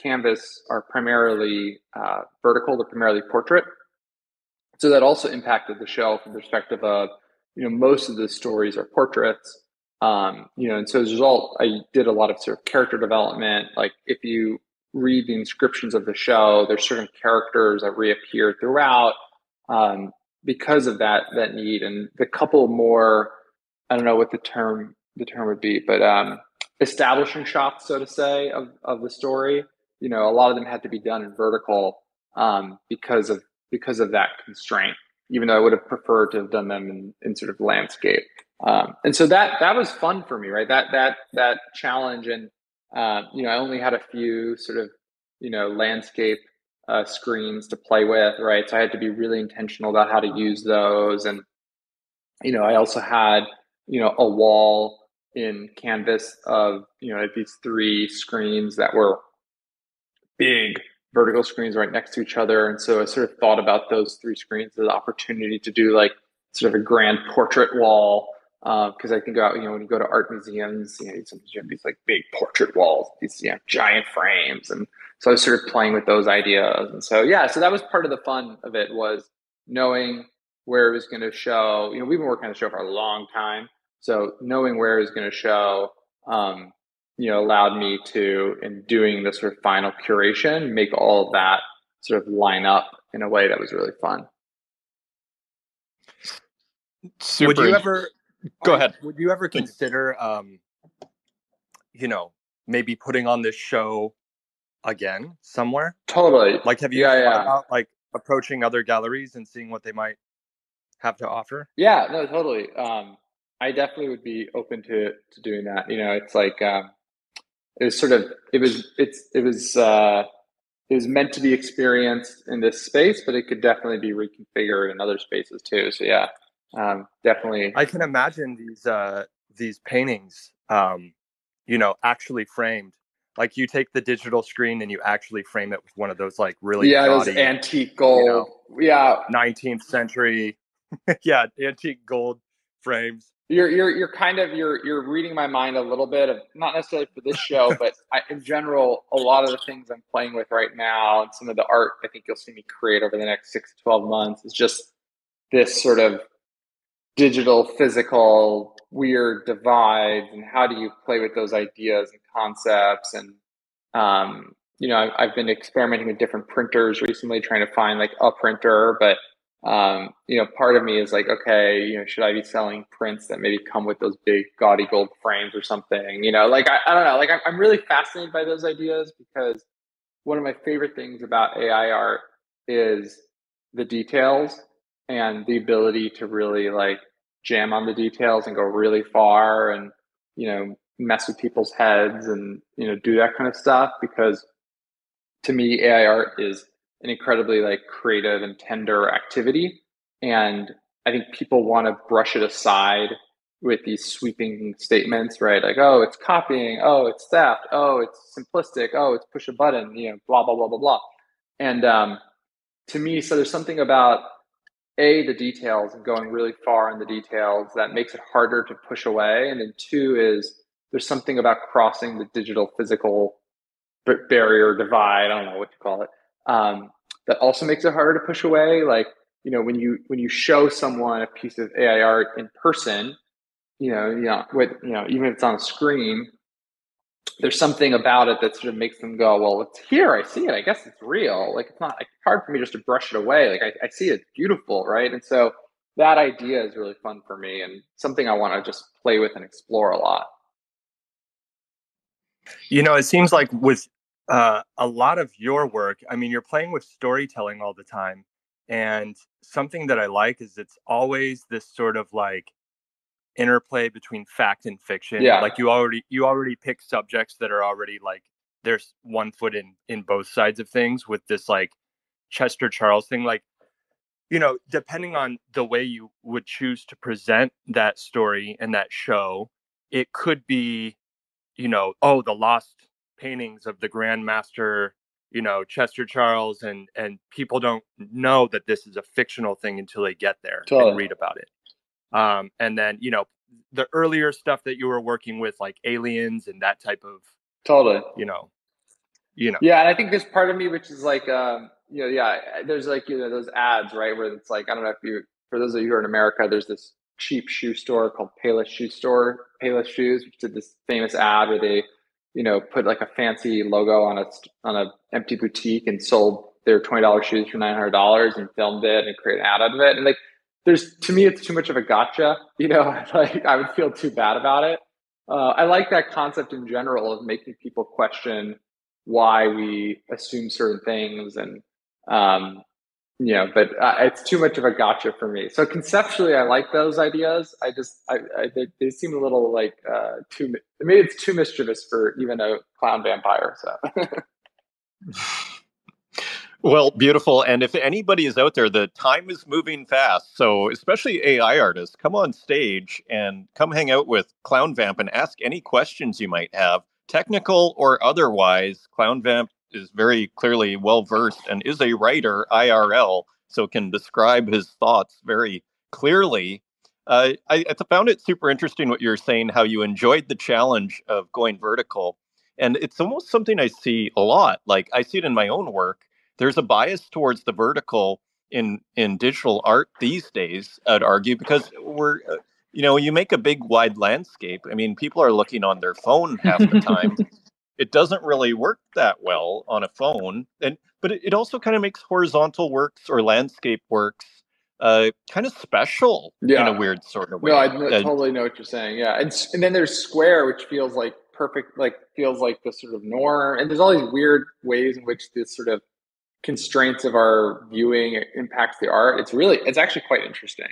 Canvas are primarily vertical, they're primarily portrait. So that also impacted the show from the perspective of, most of the stories are portraits. And so as a result, I did a lot of sort of character development. Like if you read the inscriptions of the show, there's certain characters that reappear throughout because of that need. And the couple more, I don't know what the term would be, but establishing shots, so to say, of the story. A lot of them had to be done in vertical because of that constraint, even though I would have preferred to have done them in sort of landscape. And so that was fun for me, right? That challenge. And, I only had a few sort of, landscape screens to play with, right? So I had to be really intentional about how to use those. And, I also had, a wall in Canvas of, these 3 screens that were big vertical screens right next to each other. And so I sort of thought about those 3 screens as an opportunity to do like sort of a grand portrait wall. Because I think about, when you go to art museums, sometimes you have these like big portrait walls, these giant frames. And so I was sort of playing with those ideas. And so, so that was part of the fun of it, was knowing where it was going to show. We've been working on the show for a long time. So knowing where it was going to show, allowed me to, in doing the sort of final curation, make all of that sort of line up in a way that was really fun. Super. Would you ever go ahead? Would you ever consider, maybe putting on this show again somewhere? Totally. Like, have you thought about like approaching other galleries and seeing what they might have to offer? Yeah, no, totally. I definitely would be open to doing that. It's like it was meant to be experienced in this space, but it could definitely be reconfigured in other spaces too. So yeah, definitely. I can imagine these paintings, actually framed. Like you take the digital screen and you actually frame it with one of those like really gaudy, those antique gold, 19th century, antique gold frames. You're kind of you're reading my mind a little bit, of not necessarily for this show, but in general, a lot of the things I'm playing with right now and some of the art I think you'll see me create over the next 6 to 12 months is just this sort of digital physical weird divides, and how do you play with those ideas and concepts. And I've been experimenting with different printers recently, trying to find like a printer, but part of me is like, okay, should I be selling prints that maybe come with those big gaudy gold frames or something? Like I don't know, like I'm really fascinated by those ideas, because one of my favorite things about AI art is the details. and the ability to really like jam on the details and go really far and, mess with people's heads and, do that kind of stuff. Because to me, AI art is an incredibly like creative and tender activity. And I think people want to brush it aside with these sweeping statements, right? Like, oh, it's copying, oh, it's theft, oh, it's simplistic, oh, it's push a button, blah, blah, blah, blah, blah. And to me, so there's something about the details and going really far in the details that makes it harder to push away. And then two is there's something about crossing the digital physical barrier divide. I don't know what to call it. That also makes it harder to push away. Like, when you show someone a piece of AI art in person, even if it's on a screen, there's something about it that sort of makes them go, well, it's here. I see it. I guess it's real. Like, it's not like, hard for me just to brush it away. Like, I see it's beautiful, right? And so that idea is really fun for me and something I want to just play with and explore a lot. It seems like with a lot of your work, I mean, you're playing with storytelling all the time. And something that I like is it's always this sort of like interplay between fact and fiction. Yeah. Like you already pick subjects that are already like there's one foot in both sides of things with this like Chester Charles thing. Like, depending on the way you would choose to present that story and that show, it could be, oh, the lost paintings of the Grand Master, Chester Charles, and people don't know that this is a fictional thing until they get there and read about it. And then, the earlier stuff that you were working with, like aliens and that type of, Yeah, and I think there's part of me which is like, there's like, those ads, right, where it's like, I don't know if for those of you who are in America, there's this cheap shoe store called Payless Shoes, which did this famous ad where they, put like a fancy logo on a empty boutique and sold their $20 shoes for $900 and filmed it and created an ad out of it. And like, to me, it's too much of a gotcha, like I would feel too bad about it. I like that concept in general of making people question why we assume certain things and but it's too much of a gotcha for me. So conceptually I like those ideas. They seem a little like maybe it's too mischievous for even a clown vampire. So Well, beautiful. And if anybody is out there, the time is moving fast. So especially AI artists, come on stage and come hang out with ClownVamp and ask any questions you might have, technical or otherwise. ClownVamp is very clearly well versed and is a writer IRL, so can describe his thoughts very clearly. I found it super interesting what you're saying, how you enjoyed the challenge of going vertical. And it's almost something I see a lot. Like I see it in my own work. There's a bias towards the vertical in digital art these days, I'd argue, because you make a big wide landscape. I mean, people are looking on their phone half the time. It doesn't really work that well on a phone, but it also kind of makes horizontal works or landscape works kind of special in a weird sort of way. No, I totally know what you're saying. Yeah, and then there's square, which feels like perfect, like feels like the sort of norm, and there's all these weird ways in which this sort of constraints of our viewing impacts the art. It's actually quite interesting.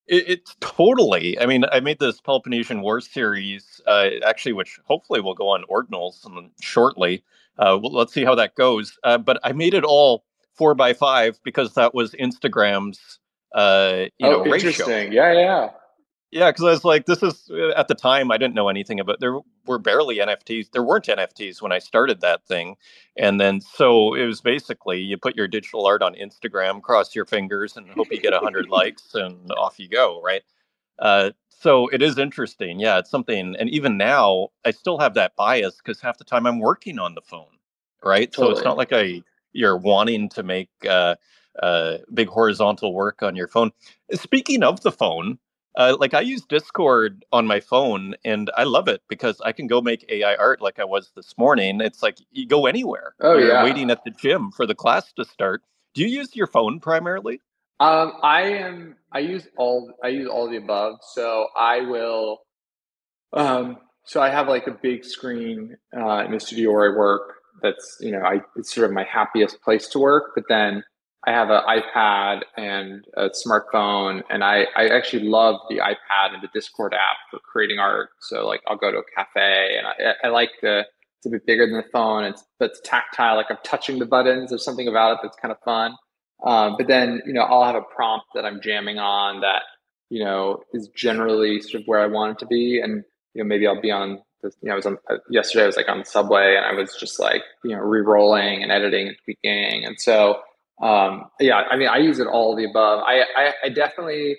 It's totally. I mean, I made this Peloponnesian War series, actually, which hopefully will go on Ordinals shortly. Let's see how that goes. But I made it all 4x5 because that was Instagram's, ratio. Interesting. Yeah. Yeah, because I was like, this is at the time I didn't know anything about. There were barely NFTs. There weren't NFTs when I started that thing, and then so it was basically you put your digital art on Instagram, cross your fingers, and hope you get 100 likes, and off you go, right? So it is interesting. Yeah, it's something. And even now, I still have that bias because half the time I'm working on the phone, right? Totally. So it's not like you're wanting to make big horizontal work on your phone. Speaking of the phone. Like I use Discord on my phone and I love it because I can go make AI art like I was this morning. It's like you go anywhere. You're waiting at the gym for the class to start. Do you use your phone primarily? I use all of the above. So I will so I have like a big screen in the studio where I work. That's it's sort of my happiest place to work. But then I have an iPad and a smartphone, and I actually love the iPad and the Discord app for creating art. So like I'll go to a cafe, and I like it's a bit bigger than the phone. But it's tactile, like I'm touching the buttons. There's something about it that's kind of fun. But then I'll have a prompt that I'm jamming on that is generally sort of where I want it to be, and maybe I'll be on this. I was on yesterday. I was like on the subway, and I was just like re-rolling and editing and tweaking, and so. Yeah, I mean, I use it all of the above. I definitely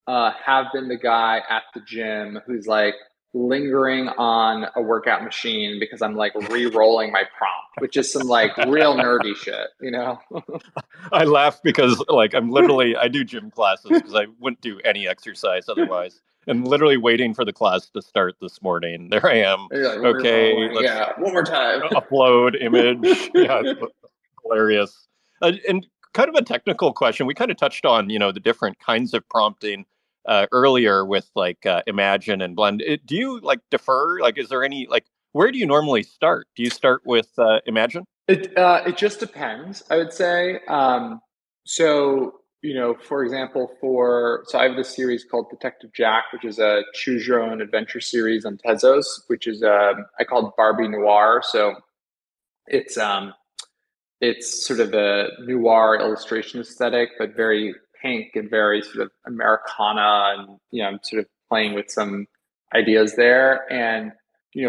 have been the guy at the gym who's like lingering on a workout machine because I'm like re-rolling my prompt, which is some like real nerdy shit, I laugh because like I do gym classes because I wouldn't do any exercise otherwise. And literally waiting for the class to start this morning. There I am. Like, okay, let's one more time. upload image. Yeah, hilarious. And kind of a technical question. We kind of touched on, the different kinds of prompting earlier with like Imagine and Blend. Do you like defer? Like, is there any where do you normally start? Do you start with Imagine? It just depends, I would say. So for example, so I have this series called Detective Jack, which is a choose your own adventure series on Tezos, which is I call it Barbie Noir. So it's sort of a noir illustration aesthetic, but very pink and very sort of Americana, and I'm sort of playing with some ideas there. And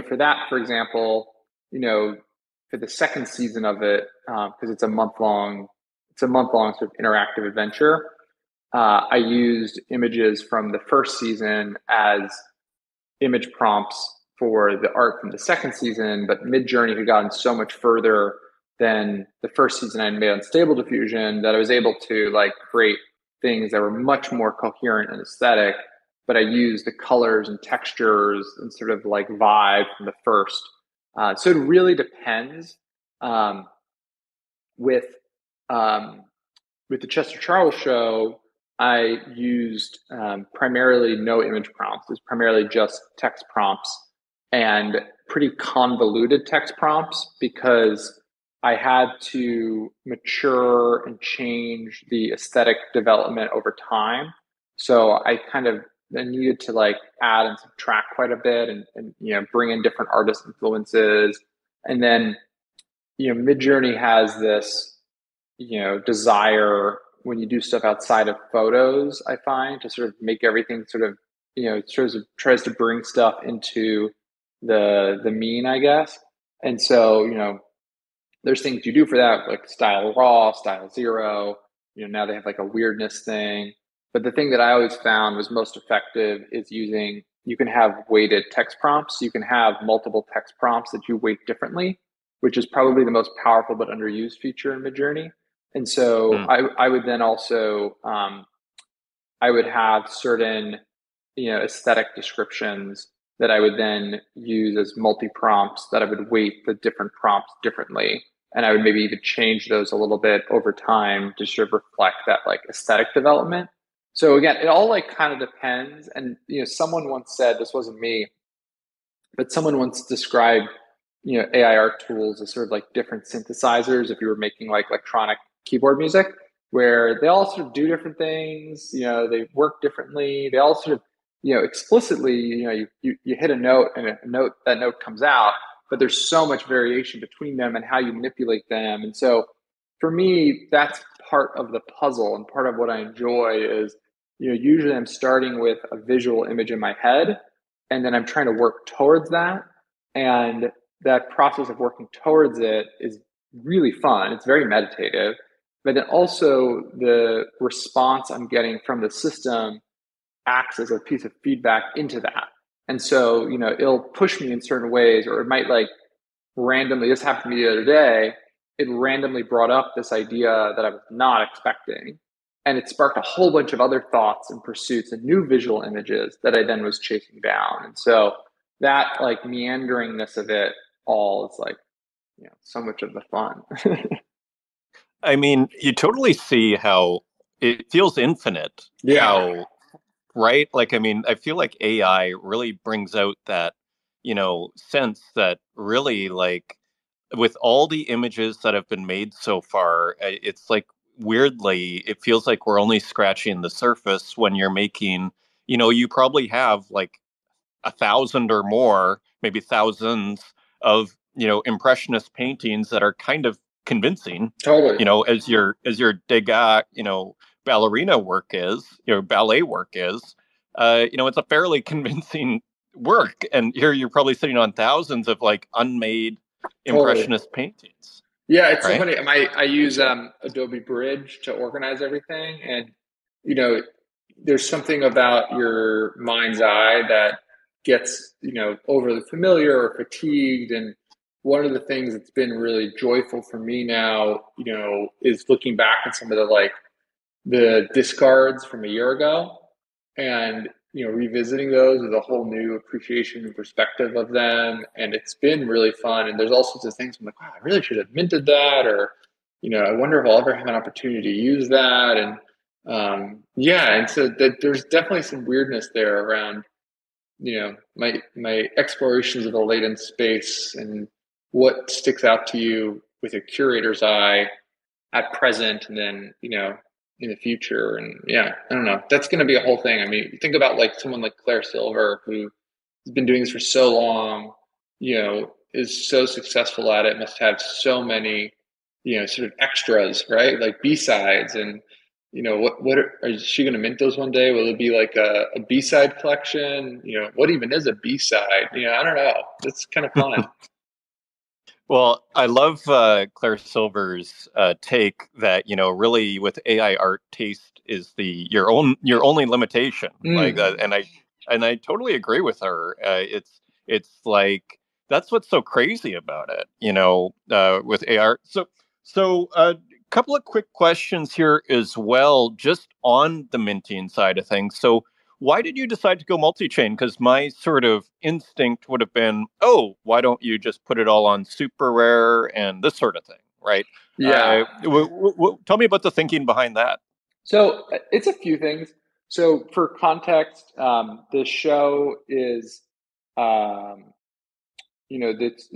for that, for example, for the second season of it, because it's a month long sort of interactive adventure. I used images from the first season as image prompts for the art from the second season, but Midjourney had gotten so much further than the first season I made on Stable Diffusion that I was able to like create things that were much more coherent and aesthetic, but I used the colors and textures and sort of like vibe from the first. So it really depends. With the Chester Charles show, I used primarily no image prompts. It was primarily just text prompts and pretty convoluted text prompts because I had to mature and change the aesthetic development over time. So I kind of needed to like add and subtract quite a bit and bring in different artist influences. And then, Midjourney has this, desire when you do stuff outside of photos, I find, to sort of make everything sort of, tries to bring stuff into the mean, I guess. And so, there's things you do for that, like style raw, style zero. Now they have like a weirdness thing. But the thing that I always found was most effective is you can have weighted text prompts. You can have multiple text prompts that you weight differently, which is probably the most powerful but underused feature in Midjourney. And so I would then also, I would have certain, aesthetic descriptions that I would then use as multi-prompts that I would weight the different prompts differently. And I would maybe even change those a little bit over time to sort of reflect that like aesthetic development. So again, it all like kind of depends. And, someone once said, this wasn't me, but someone once described, AI art tools as sort of like different synthesizers if you were making like electronic keyboard music, where they all sort of do different things, they work differently. They all sort of, explicitly, you hit a note and that note comes out, but there's so much variation between them and how you manipulate them. And so for me, that's part of the puzzle, and part of what I enjoy is, usually I'm starting with a visual image in my head, and then I'm trying to work towards that. And that process of working towards it is really fun. It's very meditative. But then also the response I'm getting from the system acts as a piece of feedback into that. And so, it'll push me in certain ways, or it might like randomly, this happened to me the other day, it randomly brought up this idea that I was not expecting. And it sparked a whole bunch of other thoughts and pursuits and new visual images that I then was chasing down. And so that like meanderingness of it all is like, so much of the fun. I mean, you totally see how it feels infinite. Yeah. How, right? Like, I mean, I feel like AI really brings out that, sense that really like with all the images that have been made so far, it's like weirdly, it feels like we're only scratching the surface when you're making, you probably have like 1,000 or more, maybe thousands of, impressionist paintings that are kind of convincing, Totally. as your Degas, ballerina work is, ballet work is, it's a fairly convincing work. And here you're probably sitting on thousands of like unmade Totally. impressionist paintings, Yeah, it's so right? funny. I use Adobe Bridge to organize everything, and you know, there's something about your mind's eye that gets overly familiar or fatigued. And one of the things that's been really joyful for me now, is looking back at some of the discards from a year ago, and revisiting those with a whole new appreciation and perspective of them. And it's been really fun, and there's all sorts of things I'm like, wow, I really should have minted that, or I wonder if I'll ever have an opportunity to use that. And yeah, and so that there's definitely some weirdness there around my explorations of the latent space and what sticks out to you with a curator's eye at present, and then in the future. And yeah, I don't know, that's going to be a whole thing. I mean, you think about like someone like Claire Silver, who has been doing this for so long, is so successful at it, must have so many sort of extras, right? Like B-sides. And is she going to mint those one day? Will it be like a B-side collection? What even is a B-side? I don't know, it's kind of fun. Well, I love Claire Silver's take that really with AI art, taste is your only limitation. Like, and I totally agree with her. It's like that's what's so crazy about it, with AI art. So a couple of quick questions here as well, just on the minting side of things. So why did you decide to go multi-chain? Because my sort of instinct would have been, oh, why don't you just put it all on super rare and this sort of thing, right? Yeah. Tell me about the thinking behind that. So it's a few things. So for context, the show is, the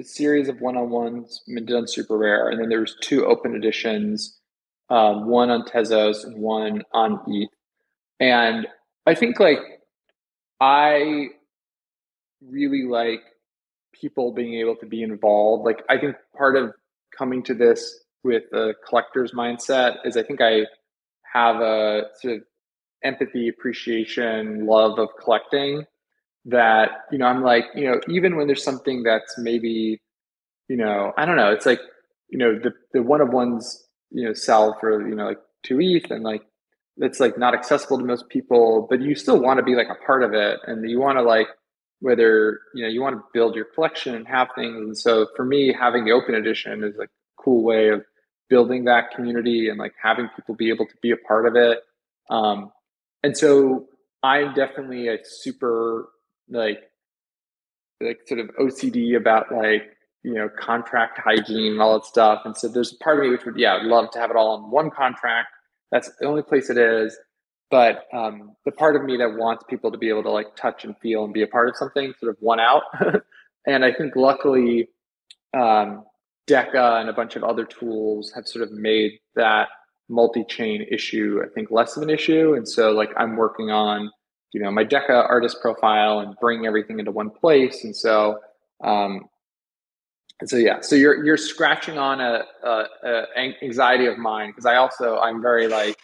series of one-on-ones minted on super rare, and then there's two open editions, one on Tezos and one on ETH. And I think like I really like people being able to be involved. Like I think part of coming to this with a collector's mindset is I think I have a sort of empathy, appreciation, love of collecting that, I'm like, even when there's something that's maybe, I don't know, it's like, the one of ones, sell for, like 2 ETH, and like, that's like not accessible to most people, but you still want to be like a part of it. And you want to like, whether, you want to build your collection and have things. And so for me, having the open edition is like a cool way of building that community and like having people be able to be a part of it. And so I'm definitely a super like sort of OCD about like, contract hygiene and all that stuff. And so there's a part of me which would, yeah, love to have it all on one contract. That's the only place it is. But the part of me that wants people to be able to like touch and feel and be a part of something sort of won out. And I think luckily, Deca and a bunch of other tools have sort of made that multi-chain issue, I think, less of an issue. And so like I'm working on, my Deca artist profile and bringing everything into one place. And so, yeah, so you're scratching on a anxiety of mine, because I'm very like,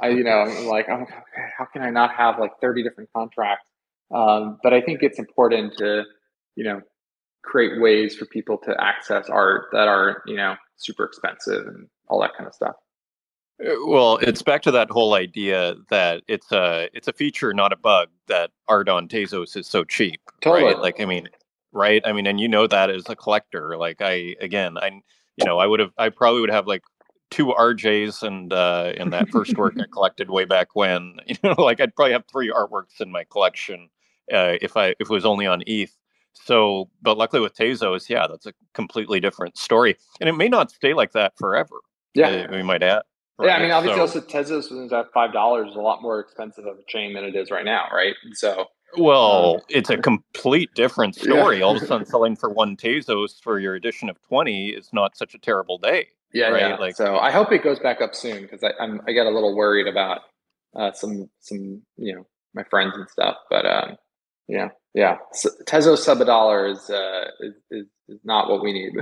I'm like, oh, okay, how can I not have like 30 different contracts? But I think it's important to, create ways for people to access art that aren't, super expensive and all that kind of stuff. Well, it's back to that whole idea that it's a feature, not a bug, that art on Tezos is so cheap, Totally. right? Like, I mean, right? I mean, and that as a collector, like I probably would have like two RJs and in that first work I collected way back when, like I'd probably have three artworks in my collection if it was only on ETH. So, but luckily with Tezos, yeah, that's a completely different story, and it may not stay like that forever. Yeah. We might add. Right? Yeah, I mean, obviously, so, also Tezos was at $5 is a lot more expensive of a chain than it is right now, right? And so, well, it's a complete different story. Yeah. All of a sudden, selling for one Tezos for your edition of 20 is not such a terrible day. Yeah, right? yeah. Like, So I hope it goes back up soon because I get a little worried about some my friends and stuff. But yeah. So, Tezo sub $1 is not what we need.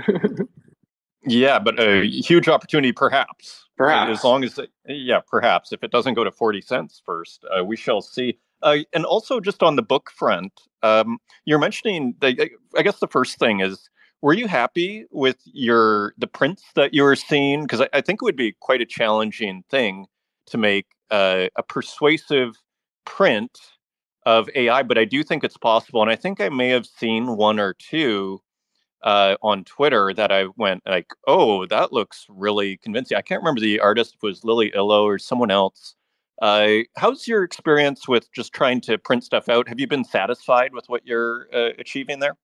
yeah, but a huge opportunity, perhaps. As Perhaps. long as, yeah, perhaps if it doesn't go to 40 cents first, we shall see. And also, just on the book front, you're mentioning. I guess the first thing is, were you happy with the prints that you were seeing? Because I think it would be quite a challenging thing to make a persuasive print of AI, but I do think it's possible, and I think I may have seen one or two on Twitter that I went like, oh, that looks really convincing. I can't remember the artist, if it was Lily Illo or someone else. How's your experience with just trying to print stuff out? Have you been satisfied with what you're achieving there?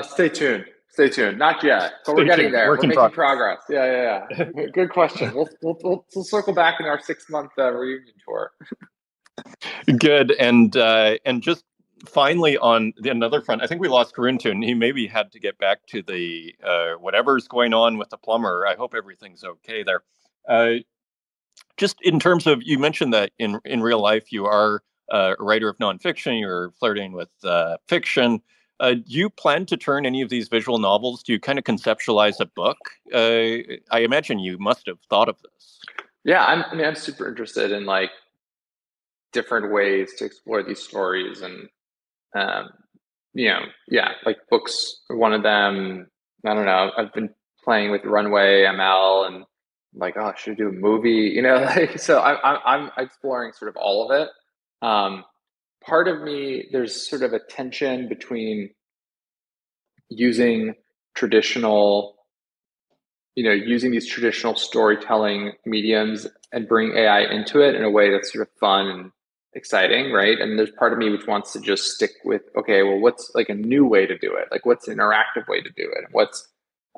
Stay tuned. Stay tuned. Not yet, but we're Stay getting tuned. there. Work We're in making progress. progress. Yeah. Good question. We'll circle back in our 6 month reunion tour. Good. And just finally on another front, I think we lost Runtun. He maybe had to get back to the whatever's going on with the plumber. I hope everything's okay there. Just in terms of, you mentioned that in real life you are a writer of nonfiction. You're flirting with fiction. Do you plan to turn any of these visual novels? Do you kind of conceptualize a book? I imagine you must have thought of this. Yeah, I'm super interested in like different ways to explore these stories, and um, yeah, like books are one of them. I don't know. I've been playing with Runway ML and like, oh, should I do a movie? Like so. I'm exploring sort of all of it. Um, Part of me, there's sort of a tension between using traditional, using these traditional storytelling mediums and bring AI into it in a way that's sort of fun and exciting, right? And there's part of me which wants to just stick with, okay, well, what's like a new way to do it? Like, what's an interactive way to do it?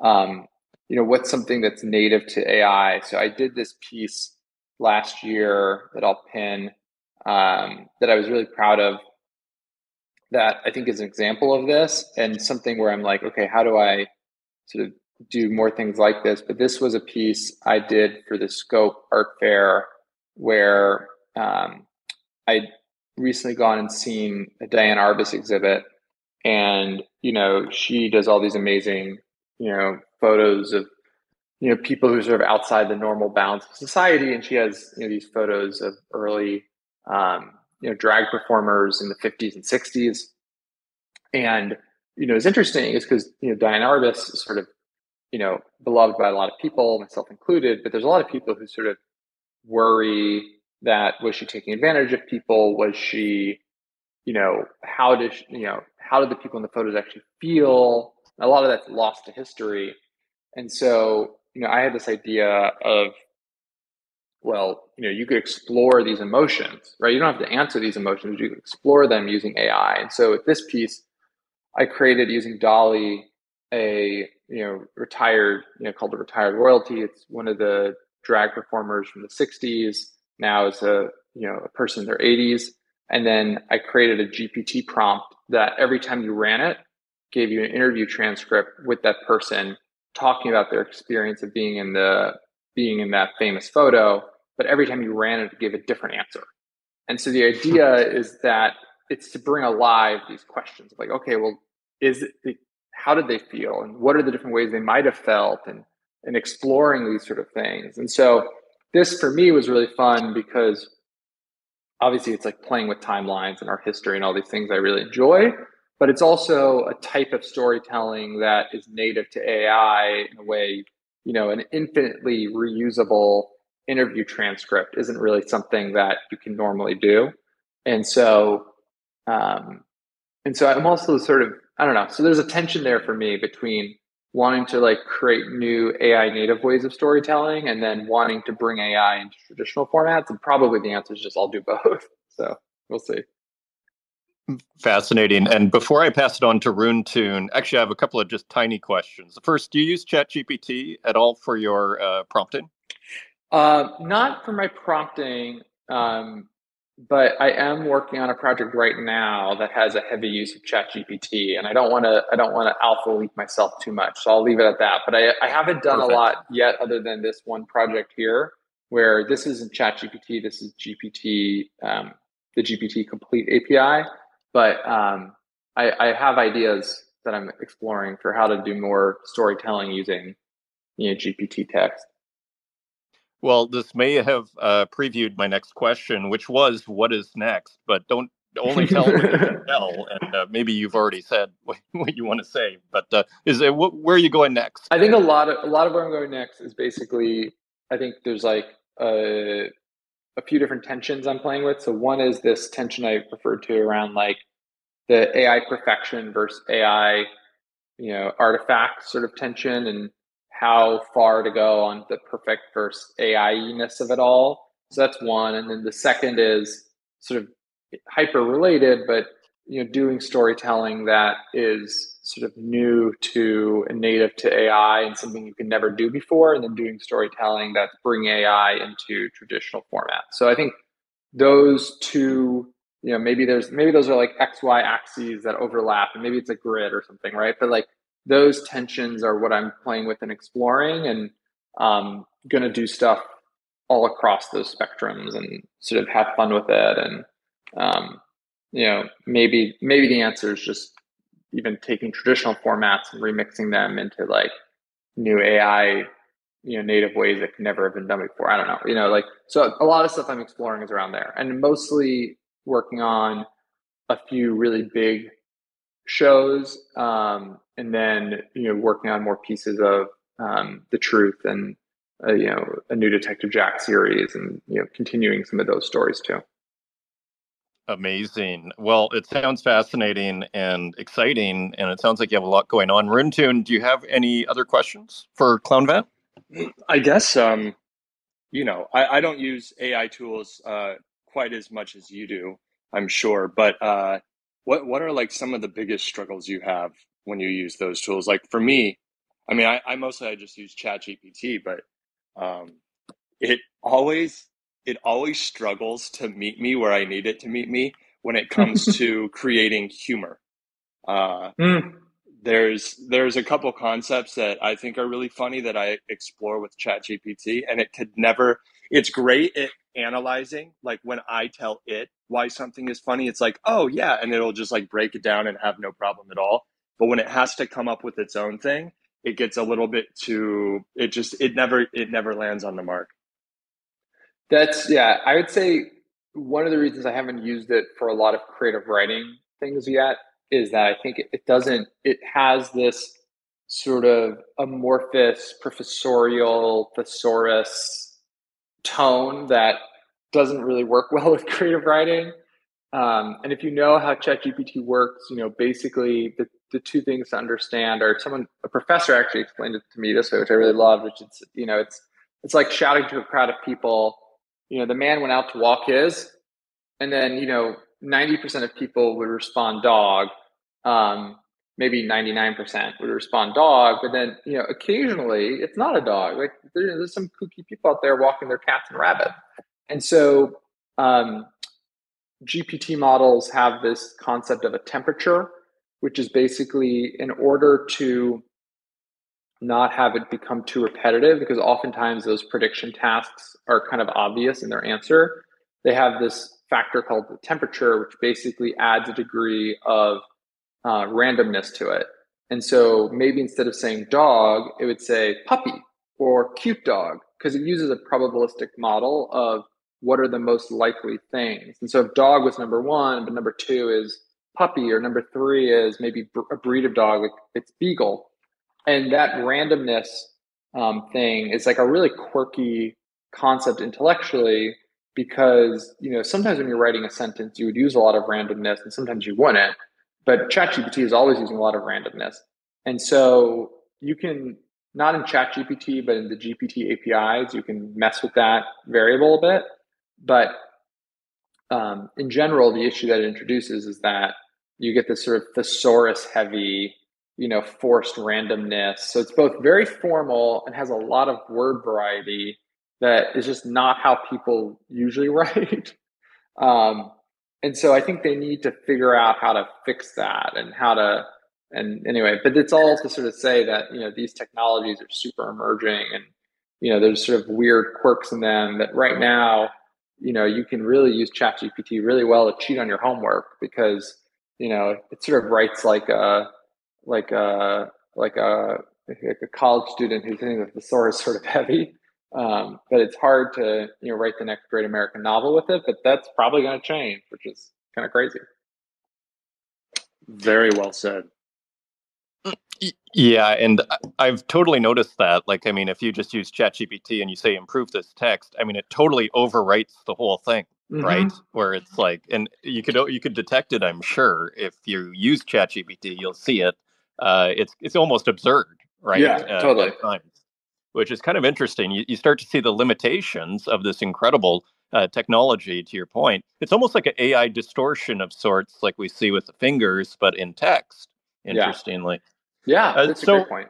Um, what's something that's native to AI? So I did this piece last year that I'll pin, that I was really proud of, that I think is an example of this and something where I'm like, okay, how do I sort of do more things like this? But this was a piece I did for the Scope Art Fair where I'd recently gone and seen a Diane Arbus exhibit, and she does all these amazing photos of people who are sort of outside the normal bounds of society, and she has these photos of early drag performers in the 50s and 60s. And it's interesting is because Diane Arbus is sort of beloved by a lot of people, myself included, but there's a lot of people who sort of worry that, was she taking advantage of people? Was she, how did the people in the photos actually feel? A lot of that's lost to history. And so, I had this idea of, well, you could explore these emotions, right? You don't have to answer these emotions. You can explore them using AI. And so with this piece, I created using Dolly a retired, called the Retired Royalty. It's one of the drag performers from the 60s. Now is a person in their 80s. And then I created a GPT prompt that every time you ran it, gave you an interview transcript with that person talking about their experience of being in that famous photo. But every time you ran it, it gave a different answer. And so the idea is that it's to bring alive these questions of like, okay, well, how did they feel, and what are the different ways they might have felt, and exploring these sort of things. And so this for me was really fun because obviously it's like playing with timelines and our history and all these things I really enjoy, but it's also a type of storytelling that is native to AI in a way, an infinitely reusable interview transcript isn't really something that you can normally do. And so, I'm also sort of, I don't know. So there's a tension there for me between wanting to like create new AI native ways of storytelling and then wanting to bring AI into traditional formats. And probably the answer is just I'll do both. So we'll see. Fascinating. And before I pass it on to Runtun, actually, I have a couple of just tiny questions. First, do you use ChatGPT at all for your prompting? Not for my prompting. but I am working on a project right now that has a heavy use of ChatGPT, and I don't want to alpha leak myself too much, so I'll leave it at that. But I haven't done a Perfect. lot yet, other than this one project here, where this isn't ChatGPT, this is GPT, the GPT Complete API. But I have ideas that I'm exploring for how to do more storytelling using GPT text. Well, this may have previewed my next question, which was, "What is next?" But don't only tell what you can tell, and maybe you've already said what you want to say. But where are you going next? I think a lot of where I'm going next is basically, I think there's like a few different tensions I'm playing with. So one is this tension I referred to around like the AI perfection versus AI, artifact sort of tension, and how far to go on the perfect versus AI-ness of it all. So that's one. And then the second is sort of hyper related, but doing storytelling that is sort of new to and native to AI and something you can never do before, and then doing storytelling that's bringing AI into traditional formats. So I think those two, maybe those are like XY axes that overlap, and maybe it's a grid or something, right? But like those tensions are what I'm playing with and exploring, and gonna do stuff all across those spectrums and sort of have fun with it. And um, maybe the answer is just even taking traditional formats and remixing them into like new AI, native ways that can never have been done before. I don't know, like, so a lot of stuff I'm exploring is around there, and mostly working on a few really big shows, and then working on more pieces of the truth and a new Detective Jack series, and continuing some of those stories too. Amazing. Well, it sounds fascinating and exciting, and it sounds like you have a lot going on. Runtune, do you have any other questions for ClownVamp? I guess I don't use AI tools quite as much as you do, I'm sure. But what are like some of the biggest struggles you have when you use those tools? Like for me, I mean, I just use ChatGPT, but um, it always it always struggles to meet me where I need it to meet me when it comes to creating humor. Uh, Mm. there's a couple concepts that I think are really funny that I explore with ChatGPT, and it could never. It's great at analyzing. Like when I tell it why something is funny, it's like, oh yeah, and it'll just like break it down and have no problem at all. But when it has to come up with its own thing, it gets a little bit too. It never lands on the mark. That's, yeah, I would say one of the reasons I haven't used it for a lot of creative writing things yet is that I think it doesn't, it has this sort of amorphous professorial thesaurus tone that doesn't really work well with creative writing. And if you know how ChatGPT works, basically the two things to understand are, a professor actually explained it to me this way, which I really love, which it's like shouting to a crowd of people, the man went out to walk his, and then, 90% of people would respond dog. Um, Maybe 99% would respond dog, but then, occasionally it's not a dog. Like there's some kooky people out there walking their cats and rabbits. And so, GPT models have this concept of a temperature, which is basically in order to not have it become too repetitive, because oftentimes those prediction tasks are kind of obvious in their answer. They have this factor called the temperature, which basically adds a degree of randomness to it. And so maybe instead of saying dog, it would say puppy or cute dog, because it uses a probabilistic model of what are the most likely things. And so if dog was number one, but number two is puppy, or number three is maybe a breed of dog, like it's beagle. And that randomness thing is like a really quirky concept intellectually, because sometimes when you're writing a sentence, you would use a lot of randomness, and sometimes you wouldn't. But ChatGPT is always using a lot of randomness, and so you can, not in ChatGPT, but in the GPT APIs, you can mess with that variable a bit. But in general, the issue that it introduces is that you get this sort of thesaurus heavy, forced randomness. So it's both very formal and has a lot of word variety that is just not how people usually write. And so I think they need to figure out how to fix that and how to, and anyway, but it's all to sort of say that, these technologies are super emerging, and, there's sort of weird quirks in them that right now, you can really use ChatGPT really well to cheat on your homework, because, it sort of writes like a, like a, like a college student who's thinking that the sword is sort of heavy. But it's hard to write the next great American novel with it. But that's probably going to change, which is kind of crazy. Very well said. Yeah, and I've totally noticed that. Like, I mean, if you just use ChatGPT and you say improve this text, I mean, it totally overwrites the whole thing, right? Where it's like, and you could detect it, I'm sure, if you use ChatGPT, you'll see it. It's almost absurd, right? Yeah, totally. At times, which is kind of interesting. You start to see the limitations of this incredible technology. To your point, it's almost like an AI distortion of sorts, like we see with the fingers, but in text. Interestingly. Yeah, that's a great point.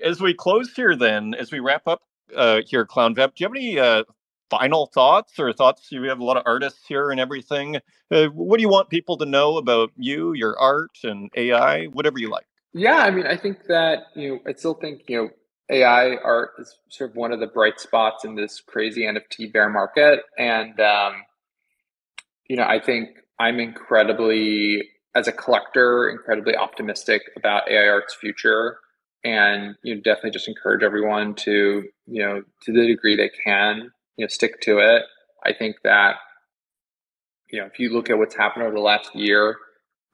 As we close here, then, as we wrap up here, ClownVamp, do you have any final thoughts or thoughts? We have a lot of artists here and everything. What do you want people to know about you, your art, and AI? Whatever you like. Yeah, I mean, I think that, I still think, AI art is sort of one of the bright spots in this crazy NFT bear market. And, I think I'm incredibly, as a collector, incredibly optimistic about AI art's future. And definitely just encourage everyone to, to the degree they can, stick to it. I think that, if you look at what's happened over the last year,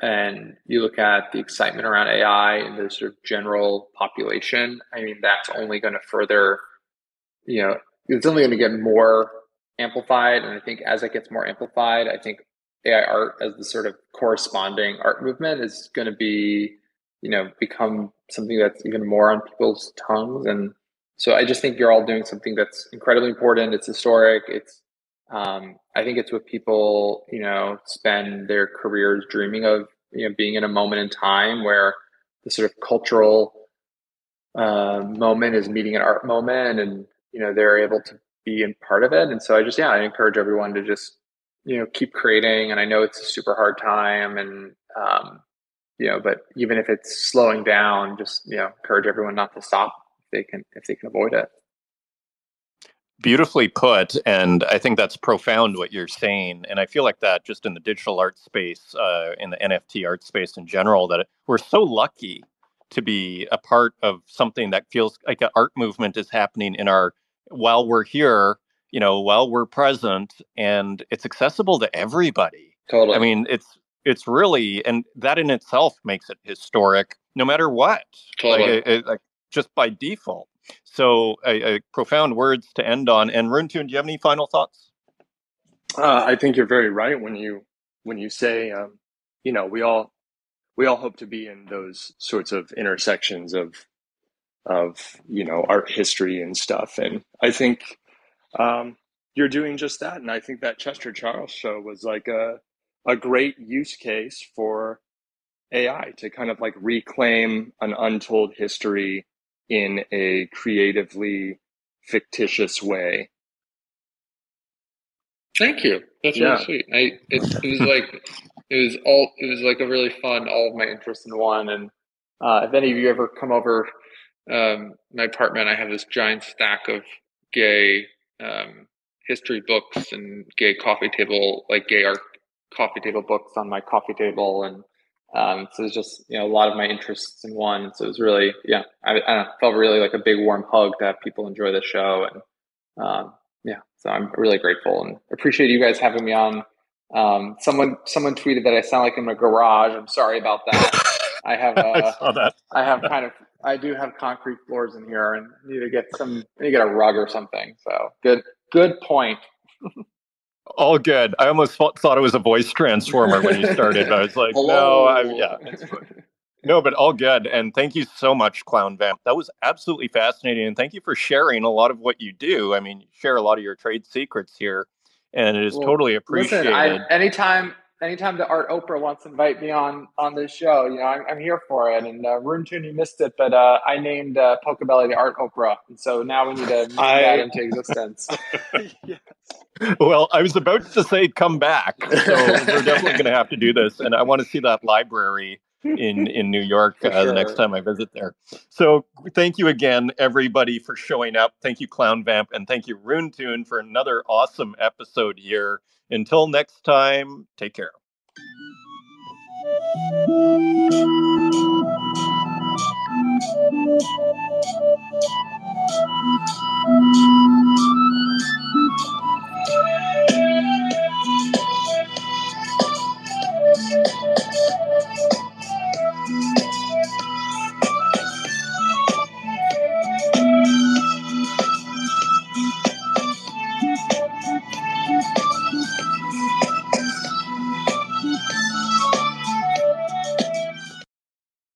and you look at the excitement around AI and the sort of general population, I mean, that's only going to further, it's only going to get more amplified. And I think as it gets more amplified, I think AI art as the sort of corresponding art movement is going to be, become something that's even more on people's tongues. And so I just think you're all doing something that's incredibly important. It's historic. I think it's what people, spend their careers dreaming of, being in a moment in time where the sort of cultural moment is meeting an art moment, and, they're able to be in part of it. And so I encourage everyone to just, keep creating. And I know it's a super hard time, and, but even if it's slowing down, just, encourage everyone not to stop if they can avoid it. Beautifully put, and I think that's profound what you're saying. And I feel like that just in the digital art space, in the NFT art space in general, that we're so lucky to be a part of something that feels like an art movement is happening in our, while we're here, while we're present, and it's accessible to everybody. Totally. I mean, it's really, and that in itself makes it historic, no matter what. Totally. Like just by default. So, profound words to end on. And Runtun, do you have any final thoughts? I think you're very right when you say, we all hope to be in those sorts of intersections of art history and stuff. And I think you're doing just that. And I think that Chester Charles show was like a great use case for AI to kind of like reclaim an untold history in a creatively fictitious way. Thank you. That's really sweet. It was like a really fun, all of my interests in one. And if any of you ever come over my apartment, I have this giant stack of gay history books and gay coffee table, like gay art coffee table books on my coffee table. And so it's just, a lot of my interests in one. So it was really, I don't know, felt really like a big warm hug to have people enjoy the show. And so I'm really grateful and appreciate you guys having me on. Someone tweeted that I sound like I'm in a garage. I'm sorry about that. I have I saw that. I do have concrete floors in here, and need to get a rug or something. So good point. All good. I almost thought it was a voice transformer when you started, but I was like, no, but all good. And thank you so much, ClownVamp. That was absolutely fascinating. And thank you for sharing a lot of what you do. I mean, you share a lot of your trade secrets here, and it is totally appreciated. Listen, anytime anytime the Art Oprah wants to invite me on this show, I'm here for it. And Rune Tune, you missed it, but I named Pokebelly the Art Oprah, and so now we need to move that into existence. Yes. Well, I was about to say come back, so we're definitely going to have to do this, and I want to see that library in New York the next time I visit there. So thank you again, everybody, for showing up. Thank you, ClownVamp, and thank you, Rune Tune, for another awesome episode here. Until next time, take care.